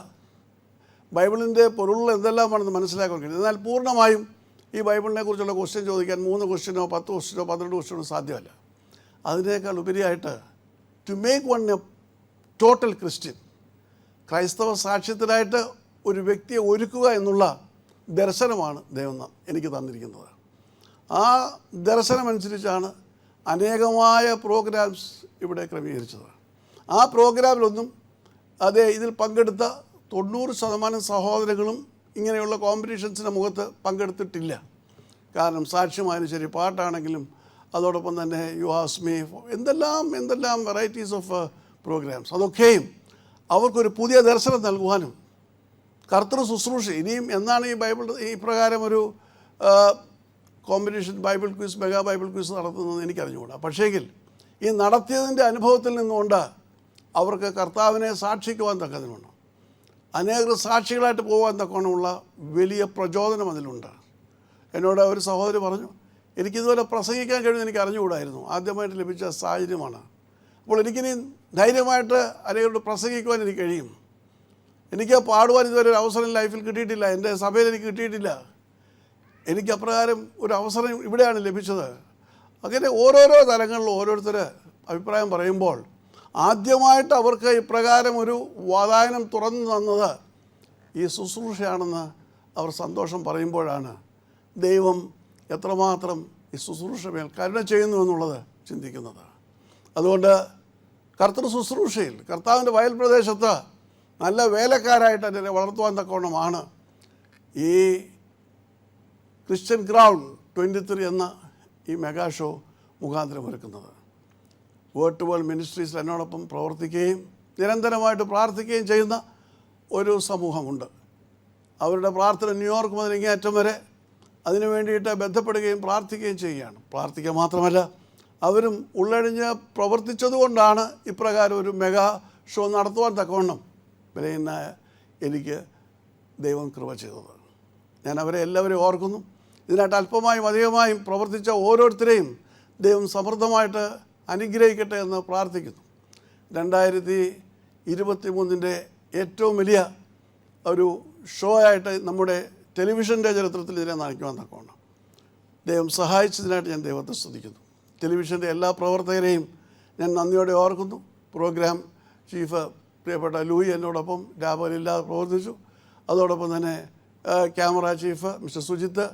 ബൈബിളിൻ്റെ പൊരുൾ എന്തെല്ലാമാണെന്ന് മനസ്സിലാക്കാൻ കഴിയും. എന്നാൽ പൂർണ്ണമായും ഈ ബൈബിളിനെ കുറിച്ചുള്ള ക്വസ്റ്റ്യൻ ചോദിക്കാൻ 3 ക്വസ്റ്റ്യനോ 10 ക്വസ്റ്റ്യനോ 12 ക്വസ്റ്റ്യനോ സാധ്യമല്ല. അതിനേക്കാൾ ഉപരിയായിട്ട് to make one a total Christian, ക്രൈസ്തവ സാക്ഷ്യത്തിനായിട്ട് ഒരു വ്യക്തിയെ ഒരുക്കുക എന്നുള്ള ദർശനമാണ് ദൈവം എനിക്ക് തന്നിരിക്കുന്നത്. ആ ദർശനമനുസരിച്ചാണ് അനേകമായ പ്രോഗ്രാംസ് ഇവിടെ ക്രമീകരിച്ചത്. ആ പ്രോഗ്രാമിലൊന്നും ഇതിൽ പങ്കെടുത്ത 90% സഹോദരങ്ങളും ഇങ്ങനെയുള്ള കോമ്പറ്റീഷൻസിൻ്റെ മുഖത്ത് പങ്കെടുത്തിട്ടില്ല. കാരണം സാക്ഷ്യമായാലും ശരി, പാട്ടാണെങ്കിലും, അതോടൊപ്പം തന്നെ യു ആസ്ക് മീ, എന്തെല്ലാം വെറൈറ്റീസ് ഓഫ് പ്രോഗ്രാംസ്, അതൊക്കെയും അവർക്കൊരു പുതിയ ദർശനം നൽകുവാനും കർത്തൃ ശുശ്രൂഷ ഇനിയും എന്നാണ് ഈ പ്രകാരം ഒരു competition Bible quiz, mega Bible quiz നടത്തുന്നത് എനിക്കറിഞ്ഞുകൂടാ. പക്ഷേങ്കിൽ ഈ നടത്തിയതിൻ്റെ അനുഭവത്തിൽ നിന്നുകൊണ്ട് അവർക്ക് കർത്താവിനെ സാക്ഷിക്കുവാൻ തക്കതിനുണ്ട്, അനേകം സാക്ഷികളായിട്ട് പോകാൻ തക്കവണ്ണമുള്ള വലിയ പ്രചോദനം അതിലുണ്ട്. എന്നോട് ഒരു സഹോദരി പറഞ്ഞു, എനിക്കിതുപോലെ പ്രസംഗിക്കാൻ കഴിയുമെന്ന് എനിക്ക് അറിഞ്ഞുകൂടായിരുന്നു, ആദ്യമായിട്ട് ലഭിച്ച സാഹചര്യമാണ്. അപ്പോൾ എനിക്കിനി ധൈര്യമായിട്ട് അനേകരോട് പ്രസംഗിക്കുവാൻ എനിക്ക് കഴിയും. എനിക്ക് പാടുവാൻ ഇതുവരെ ഒരു അവസരം ലൈഫിൽ കിട്ടിയിട്ടില്ല, എൻ്റെ സഭയിൽ എനിക്ക് കിട്ടിയിട്ടില്ല. എനിക്ക് അപ്രകാരം ഒരു അവസരം ഇവിടെയാണ് ലഭിച്ചത്. അങ്ങനെ ഓരോരോ തലങ്ങളിലും ഓരോരുത്തർ അഭിപ്രായം പറയുമ്പോൾ ആദ്യമായിട്ട് അവർക്ക് ഇപ്രകാരം ഒരു വാതായനം തുറന്നു തന്നത് ഈ ശുശ്രൂഷയാണെന്ന് അവർ സന്തോഷം പറയുമ്പോഴാണ് ദൈവം എത്രമാത്രം ഈ ശുശ്രൂഷ മേൽ കരുണ ചെയ്യുന്നു എന്നുള്ളത് ചിന്തിക്കുന്നത്. അതുകൊണ്ട് കർത്തൃ ശുശ്രൂഷയിൽ കർത്താവിൻ്റെ വയൽ പ്രദേശത്ത് നല്ല വേലക്കാരായിട്ട് അതിനെ വളർത്തുവാൻ തക്കവണ്ണമാണ് ഈ ക്രിസ്ത്യൻ ഗ്രൗണ്ട് 23 എന്ന ഈ മെഗാ ഷോ മുഖാന്തരം ഒരുക്കുന്നത്. വേർഡ് ടു വേൾഡ് മിനിസ്ട്രീസിൽ എന്നോടൊപ്പം പ്രവർത്തിക്കുകയും നിരന്തരമായിട്ട് പ്രാർത്ഥിക്കുകയും ചെയ്യുന്ന ഒരു സമൂഹമുണ്ട്. അവരുടെ പ്രാർത്ഥന ന്യൂയോർക്ക് മുതൽ ഇങ്ങേയറ്റം വരെ അതിനു വേണ്ടിയിട്ട് ബന്ധപ്പെടുകയും പ്രാർത്ഥിക്കുകയും ചെയ്യുകയാണ്. പ്രാർത്ഥിക്കുക മാത്രമല്ല, അവരും ഉള്ളഴിഞ്ഞ് പ്രവർത്തിച്ചതുകൊണ്ടാണ് ഇപ്രകാരം ഒരു മെഗാ ഷോ നടത്തുവാൻ തക്കവണ്ണം വിലയുന്നായ എനിക്ക് ദൈവം കൃപ ചെയ്തത്. ഞാൻ അവരെ എല്ലാവരെയും ഓർക്കുന്നു. ഇതിനായിട്ട് അല്പമായും അധികമായും പ്രവർത്തിച്ച ഓരോരുത്തരെയും ദൈവം സമൃദ്ധമായിട്ട് അനുഗ്രഹിക്കട്ടെ എന്ന് പ്രാർത്ഥിക്കുന്നു. 2023 ഏറ്റവും വലിയ ഒരു ഷോ ആയിട്ട് നമ്മുടെ ടെലിവിഷൻ്റെ ചരിത്രത്തിൽ ഇതിനെ നയിക്കുവാൻ തക്കവണ്ണം ദൈവം സഹായിച്ചതിനായിട്ട് ഞാൻ ദൈവത്തെ സ്തുതിക്കുന്നു. ടെലിവിഷൻ്റെ എല്ലാ പ്രവർത്തകരെയും ഞാൻ നന്ദിയോടെ ഓർക്കുന്നു. പ്രോഗ്രാം ചീഫ് പ്രിയപ്പെട്ട ലൂയി എന്നോടൊപ്പം രാപകലില്ലാതെ പ്രവർത്തിച്ചു. അതോടൊപ്പം തന്നെ ക്യാമറ ചീഫ് മിസ്റ്റർ സുജിത്ത്,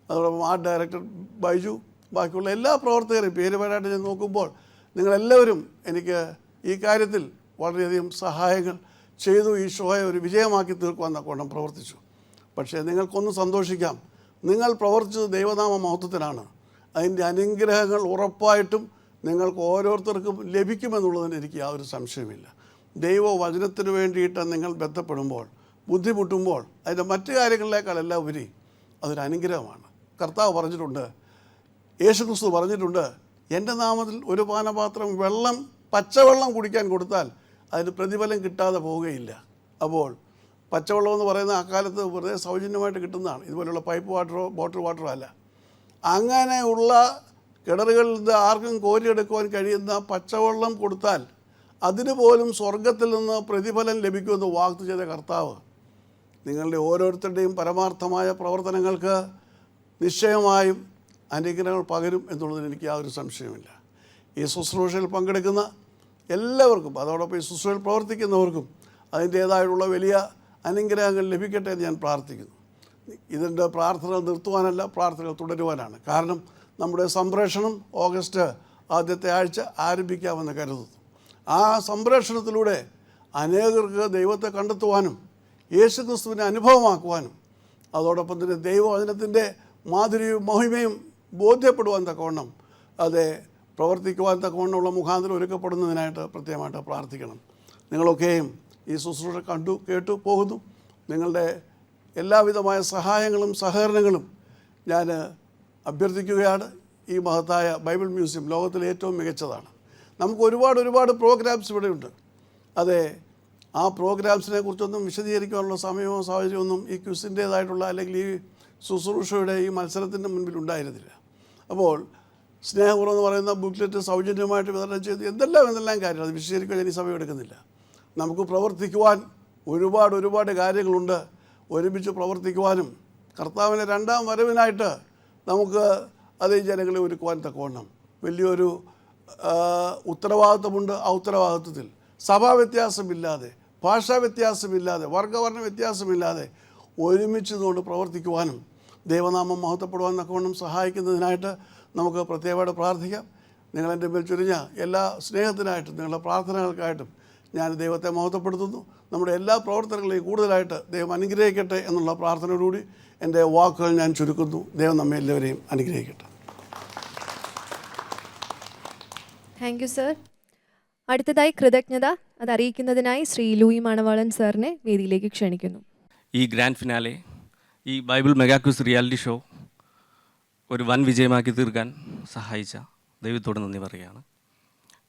അതോടൊപ്പം ആർട്ട് ഡയറക്ടർ ബൈജു, ബാക്കിയുള്ള എല്ലാ പ്രവർത്തകരെയും പേരുപേരായിട്ട് ഞാൻ നോക്കുമ്പോൾ നിങ്ങളെല്ലാവരും എനിക്ക് ഈ കാര്യത്തിൽ വളരെയധികം സഹായങ്ങൾ ചെയ്തു. ഈ ഷോയെ ഒരു വിജയമാക്കി തീർക്കുവാൻ തക്കവണ്ണം പ്രവർത്തിച്ചു. പക്ഷേ നിങ്ങൾക്കൊന്ന് സന്തോഷിക്കാം, നിങ്ങൾ പ്രവർത്തിച്ചത് ദൈവനാമ മഹത്വത്തിനാണ്. അതിൻ്റെ അനുഗ്രഹങ്ങൾ ഉറപ്പായിട്ടും നിങ്ങൾക്ക് ഓരോരുത്തർക്കും ലഭിക്കുമെന്നുള്ളതിന് എനിക്ക് യാതൊരു സംശയമില്ല. ദൈവവചനത്തിന് വേണ്ടിയിട്ട് നിങ്ങൾ ബന്ധപ്പെടുമ്പോൾ, ബുദ്ധിമുട്ടുമ്പോൾ, അതിൻ്റെ മറ്റു കാര്യങ്ങളിലേക്കാളെല്ലാം ഉപരി അതൊരു അനുഗ്രഹമാണ്. കർത്താവ് പറഞ്ഞിട്ടുണ്ട്, യേശുക്രിസ്തു പറഞ്ഞിട്ടുണ്ട്, എൻ്റെ നാമത്തിൽ ഒരു പാനപാത്രം വെള്ളം, പച്ചവെള്ളം കുടിക്കാൻ കൊടുത്താൽ അതിന് പ്രതിഫലം കിട്ടാതെ പോവുകയില്ല. അപ്പോൾ പച്ചവെള്ളം എന്ന് പറയുന്ന അക്കാലത്ത് വെറുതെ സൗജന്യമായിട്ട് കിട്ടുന്നതാണ്. ഇതുപോലുള്ള പൈപ്പ് വാട്ടറോ ബോട്ടിൽ വാട്ടറോ അല്ല. അങ്ങനെയുള്ള കിണറുകളിൽ നിന്ന് ആർക്കും കോരിയെടുക്കുവാൻ കഴിയുന്ന പച്ചവെള്ളം കൊടുത്താൽ അതിന് പോലും സ്വർഗത്തിൽ നിന്ന് പ്രതിഫലം ലഭിക്കുമെന്ന് വാഗ്ദത്തം ചെയ്ത കർത്താവ് നിങ്ങളുടെ ഓരോരുത്തരുടെയും പരമാർത്ഥമായ പ്രവർത്തനങ്ങൾക്ക് നിശ്ചയമായും അനുഗ്രഹങ്ങൾ പകരും എന്നുള്ളതിന് എനിക്ക് യാതൊരു സംശയമില്ല. ഈ ശുശ്രൂഷയിൽ പങ്കെടുക്കുന്ന എല്ലാവർക്കും, അതോടൊപ്പം ഈ ശുശ്രൂഷയിൽ പ്രവർത്തിക്കുന്നവർക്കും അതിൻ്റേതായിട്ടുള്ള വലിയ അനുഗ്രഹങ്ങൾ ലഭിക്കട്ടെ എന്ന് ഞാൻ പ്രാർത്ഥിക്കുന്നു. ഇതിൻ്റെ പ്രാർത്ഥനകൾ നിർത്തുവാനല്ല, പ്രാർത്ഥനകൾ തുടരുവാനാണ്. കാരണം നമ്മുടെ സംപ്രേഷണം ഓഗസ്റ്റ് ആദ്യത്തെ ആഴ്ച ആരംഭിക്കാമെന്ന് കരുതുന്നു. ആ സംപ്രേഷണത്തിലൂടെ അനേകർക്ക് ദൈവത്തെ കണ്ടെത്തുവാനും യേശുക്രിസ്തുവിനെ അനുഭവമാക്കുവാനും അതോടൊപ്പം തന്നെ ദൈവവചനത്തിൻ്റെ മാധുര്യവും മഹിമയും ബോധ്യപ്പെടുവാൻ തക്കവണ്ണം അത് പ്രവർത്തിക്കുവാൻ തക്കവണ്ണമുള്ള മുഖാന്തരം ഒരുക്കപ്പെടുന്നതിനായിട്ട് പ്രത്യേകമായിട്ട് പ്രാർത്ഥിക്കണം. നിങ്ങളൊക്കെയും ഈ ശുശ്രൂഷ കണ്ടു കേട്ടു പോകുന്നു. നിങ്ങളുടെ എല്ലാവിധമായ സഹായങ്ങളും സഹകരണങ്ങളും ഞാൻ അഭ്യർത്ഥിക്കുകയാണ്. ഈ മഹത്തായ ബൈബിൾ മ്യൂസിയം ലോകത്തിലെ ഏറ്റവും മികച്ചതാണ്. നമുക്ക് ഒരുപാട് പ്രോഗ്രാംസ് ഇവിടെയുണ്ട്. അതെ, ആ പ്രോഗ്രാംസിനെ കുറിച്ചൊന്നും വിശദീകരിക്കാനുള്ള സമയമോ സാഹചര്യമൊന്നും ഈ ക്വിസിൻ്റേതായിട്ടുള്ള അല്ലെങ്കിൽ ഈ ശുശ്രൂഷയുടെ ഈ മത്സരത്തിൻ്റെ മുൻപിൽ ഉണ്ടായിരുന്നില്ല. അപ്പോൾ സ്നേഹപൂർവ്വം എന്ന് പറയുന്ന ബുക്ക്ലെറ്റ് സൗജന്യമായിട്ട് വിതരണം ചെയ്ത് എന്തെല്ലാം കാര്യങ്ങൾ അത് വിശദീകരിക്കാൻ ഞാൻ ഈ സമയം എടുക്കുന്നില്ല. നമുക്ക് പ്രവർത്തിക്കുവാൻ ഒരുപാട് കാര്യങ്ങളുണ്ട്. ഒരുമിച്ച് പ്രവർത്തിക്കുവാനും കർത്താവിൻ്റെ രണ്ടാം വരവിനായിട്ട് നമുക്ക് അതേ ജനങ്ങളെ ഒരുക്കുവാൻ തക്കവണ്ണം വലിയൊരു ഉത്തരവാദിത്വമുണ്ട്. ആ ഉത്തരവാദിത്വത്തിൽ സഭാ വ്യത്യാസമില്ലാതെ, ഭാഷാ വ്യത്യാസമില്ലാതെ, വർഗവർണ്ണ വ്യത്യാസമില്ലാതെ ഒരുമിച്ച് കൊണ്ട് പ്രവർത്തിക്കുവാനും ദൈവനാമം മഹത്വപ്പെടുവാൻ തക്കവണ്ണം സഹായിക്കുന്നതിനായിട്ട് നമുക്ക് പ്രത്യേകമായിട്ട് പ്രാർത്ഥിക്കാം. നിങ്ങളെൻ്റെ മേൽ ചൊരിഞ്ഞ എല്ലാ സ്നേഹത്തിനായിട്ടും നിങ്ങളുടെ പ്രാർത്ഥനകൾക്കായിട്ടും ഞാൻ ദൈവത്തെ മഹത്വപ്പെടുത്തുന്നു. നമ്മുടെ എല്ലാ പ്രവർത്തനങ്ങളെയും കൂടുതലായിട്ട് ദൈവം അനുഗ്രഹിക്കട്ടെ എന്നുള്ള പ്രാർത്ഥനയോടുകൂടി എൻ്റെ വാക്കുകൾ ഞാൻ ചുരുക്കുന്നു. ദൈവം നമ്മെ എല്ലാവരെയും അനുഗ്രഹിക്കട്ടെ. Thank you sir. അടുത്തതായി കൃതജ്ഞത അത് അറിയിക്കുന്നതിനായി ശ്രീ ലൂയി മണവാളൻ സാറിനെ വേദിയിലേക്ക് ക്ഷണിക്കുന്നു. ഈ ഗ്രാൻഡ് ഫിനാലെ, ഈ Bible mega quiz reality show ഒരു വൻ വിജയമാക്കി തീർക്കാൻ സഹായിച്ച ദൈവത്തോട് നന്ദി പറയുകയാണ്.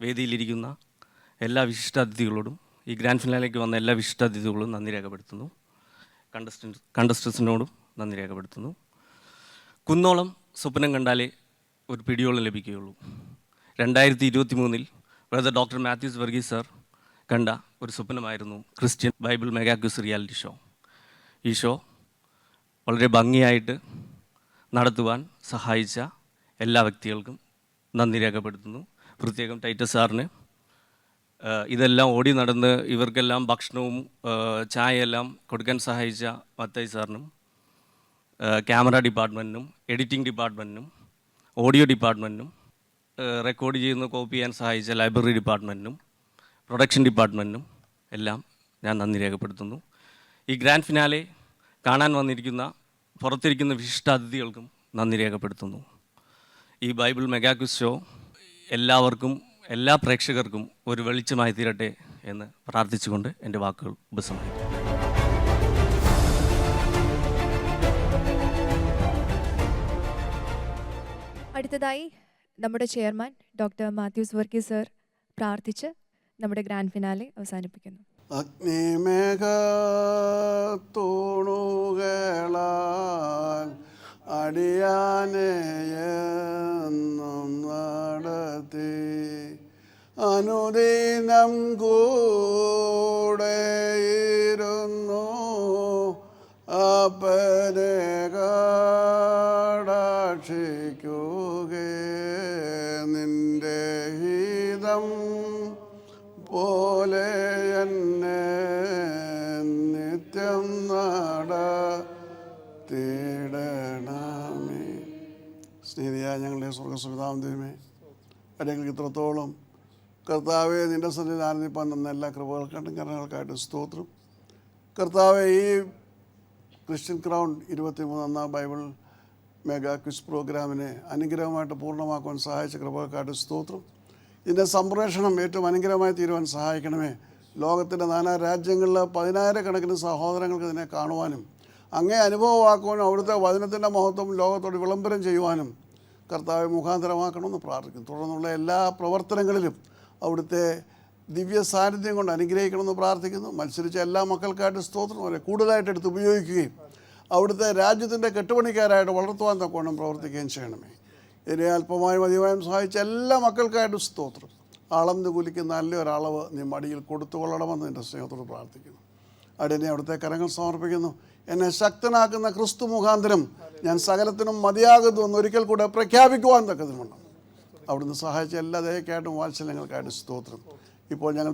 വേദിയിലിരിക്കുന്ന എല്ലാ വിശിഷ്ടാതിഥികളോടും, ഈ ഗ്രാൻഡ് ഫിനാലേക്ക് വന്ന എല്ലാ വിശിഷ്ടാതിഥികളോടും നന്ദി രേഖപ്പെടുത്തുന്നു. കണ്ടസ്റ്റൻസിനോടും നന്ദി രേഖപ്പെടുത്തുന്നു. കുന്നോളം സ്വപ്നം കണ്ടാലേ ഒരു പിടിയോളം ലഭിക്കുകയുള്ളൂ. 2023 brother doctor Mathews Varghese sir കണ്ട ഒരു സ്വപ്നമായിരുന്നു Christian Bible mega quiz reality show. ഈ ഷോ വളരെ ഭംഗിയായിട്ട് നടത്തുവാൻ സഹായിച്ച എല്ലാ വ്യക്തികൾക്കും നന്ദി രേഖപ്പെടുത്തുന്നു. പ്രത്യേകം ടൈറ്റസ് സാറിന് ഇതെല്ലാം ഓടി നടന്ന് ഇവർക്കെല്ലാം ഭക്ഷണവും ചായയെല്ലാം കൊടുക്കാൻ സഹായിച്ച മത്തായി സാറിനും, ക്യാമറ ഡിപ്പാർട്ട്മെൻറ്റിനും, എഡിറ്റിംഗ് ഡിപ്പാർട്ട്മെൻറ്റിനും, ഓഡിയോ ഡിപ്പാർട്ട്മെൻറ്റിനും, റെക്കോർഡ് ചെയ്യുന്ന കോപ്പി ചെയ്യാൻ സഹായിച്ച ലൈബ്രറി ഡിപ്പാർട്ട്മെൻറ്റിനും, പ്രൊഡക്ഷൻ ഡിപ്പാർട്ട്മെൻറ്റിനും എല്ലാം ഞാൻ നന്ദി രേഖപ്പെടുത്തുന്നു. ഈ ഗ്രാൻഡ് ഫിനാലെ കാണാൻ വന്നിരിക്കുന്ന പുറത്തിരിക്കുന്ന വിശിഷ്ടാതിഥികൾക്കും നന്ദി രേഖപ്പെടുത്തുന്നു. ഈ ബൈബിൾ മെഗാ ക്വിസ് ഷോ എല്ലാവർക്കും, എല്ലാ പ്രേക്ഷകർക്കും ഒരു വെളിച്ചമായി തീരട്ടെ എന്ന് പ്രാർത്ഥിച്ചുകൊണ്ട് എൻ്റെ വാക്കുകൾ ഉപസംഹരിക്കുന്നു. അടുത്തതായി നമ്മുടെ chairman doctor Mathews Varghese sir പ്രാർത്ഥിച്ച് നമ്മുടെ ഗ്രാൻഡ് ഫിനാലെ അവസാനിപ്പിക്കുന്നു. അഗ്നിമേഘത്തൂണുകളാൽ അടിയാനെ എന്നും നടത്തി അനുദിനം കൂടെയിരുന്നു അപ്പനെ കടാക്ഷിക്കുകേ നിന്റെ ഹിതം പോലെ എന്നെ നിത്യം നടത്തിയിടണമേ. സ്നേഹിയായ ഞങ്ങളുടെ സ്വർഗ്ഗസ്വപിതാവാം ദൈവമേ, അടിയങ്ങൾക്ക് ഇത്രത്തോളം കർത്താവെ നിൻ്റെ സന്നിധിയിൽ ആനന്ദിപ്പാൻ തന്ന എല്ലാ കൃപകൾക്കായിട്ടും കരുണകൾക്കായിട്ട് സ്തോത്രം. കർത്താവെ, ഈ Christian crown 23 Bible mega quiz പ്രോഗ്രാമിനെ അനുഗ്രഹമായിട്ട് പൂർണ്ണമാക്കുവാൻ സഹായിച്ച കൃപകൾക്കായിട്ട് സ്തോത്രം. ഇതിൻ്റെ സംപ്രേഷണം ഏറ്റവും അനുഗ്രഹമായി തീരുവാൻ സഹായിക്കണമേ. ലോകത്തിൻ്റെ നാനാ രാജ്യങ്ങളിൽ 10,000-കണക്കിന് സഹോദരങ്ങൾക്ക് ഇതിനെ കാണുവാനും അങ്ങേ അനുഭവമാക്കുവാനും അവിടുത്തെ വചനത്തിൻ്റെ മഹത്വം ലോകത്തോട് വിളംബരം ചെയ്യുവാനും കർത്താവെ മുഖാന്തരമാക്കണമെന്ന് പ്രാർത്ഥിക്കുന്നു. തുടർന്നുള്ള എല്ലാ പ്രവർത്തനങ്ങളിലും അവിടുത്തെ ദിവ്യ സാന്നിധ്യം കൊണ്ട് അനുഗ്രഹിക്കണമെന്ന് പ്രാർത്ഥിക്കുന്നു. മത്സരിച്ച എല്ലാ മക്കൾക്കായിട്ട് സ്തോത്രം അവരെ കൂടുതലായിട്ട് എടുത്ത് ഉപയോഗിക്കുകയും അവിടുത്തെ രാജ്യത്തിൻ്റെ കെട്ടുപണിക്കാരായിട്ട് വളർത്തുവാൻ തക്കവണ്ണം പ്രവർത്തിക്കുകയും ചെയ്യണമേ. ഇതിനെ അല്പമായും അധികമായും സഹായിച്ച എല്ലാ മക്കൾക്കായിട്ട് സ്തോത്രം. അളന്ന് കുലിക്കുന്ന നല്ലൊരളവ് നീ മടിയിൽ കൊടുത്തുകൊള്ളണമെന്ന് എൻ്റെ സ്നേഹത്തോട് പ്രാർത്ഥിക്കുന്നു. അടിയനെ അവിടുത്തെ കരങ്ങൾ സമർപ്പിക്കുന്നു. എന്നെ ശക്തനാക്കുന്ന ക്രിസ്തു മുഖാന്തരം ഞാൻ സകലത്തിനും മതിയാകുന്നു എന്ന് ഒരിക്കൽ കൂടെ പ്രഖ്യാപിക്കുവാൻ തക്കതിനുമുണ്ട്. അവിടുന്ന് സഹായിച്ച എല്ലാ ദയക്കായിട്ടും വാത്സല്യങ്ങൾക്കായിട്ട് സ്തോത്രം. ഇപ്പോൾ ഞങ്ങൾ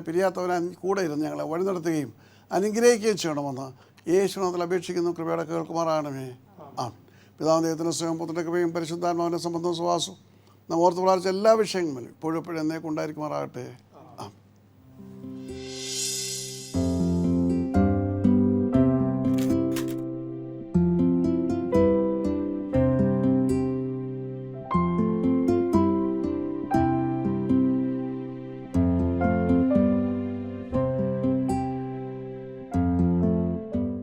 പിരിയാത്തവരാൻ കൂടെ ഇരുന്ന് ഞങ്ങളെ വഴി നടത്തുകയും അനുഗ്രഹിക്കുകയും ചെയ്യണമെന്ന് യേശുനാമത്തിൽ അപേക്ഷിക്കുന്നു. കൃപയുടെ കേൾക്കുമാറാണമേ. ആ പിതാവിന്റെ ദൈവത്തിൻ്റെ സ്നേഹവും പുത്രൻ്റെ കൃപയും പരിശുദ്ധാത്മാവിൻ്റെ സംബന്ധവും സുവാസവും നാം ഓർത്ത് പ്രാർത്ഥിച്ച എല്ലാ വിഷയങ്ങളും ഇപ്പോഴും എന്നേക്കുണ്ടായിരിക്കുമാറാകട്ടെ.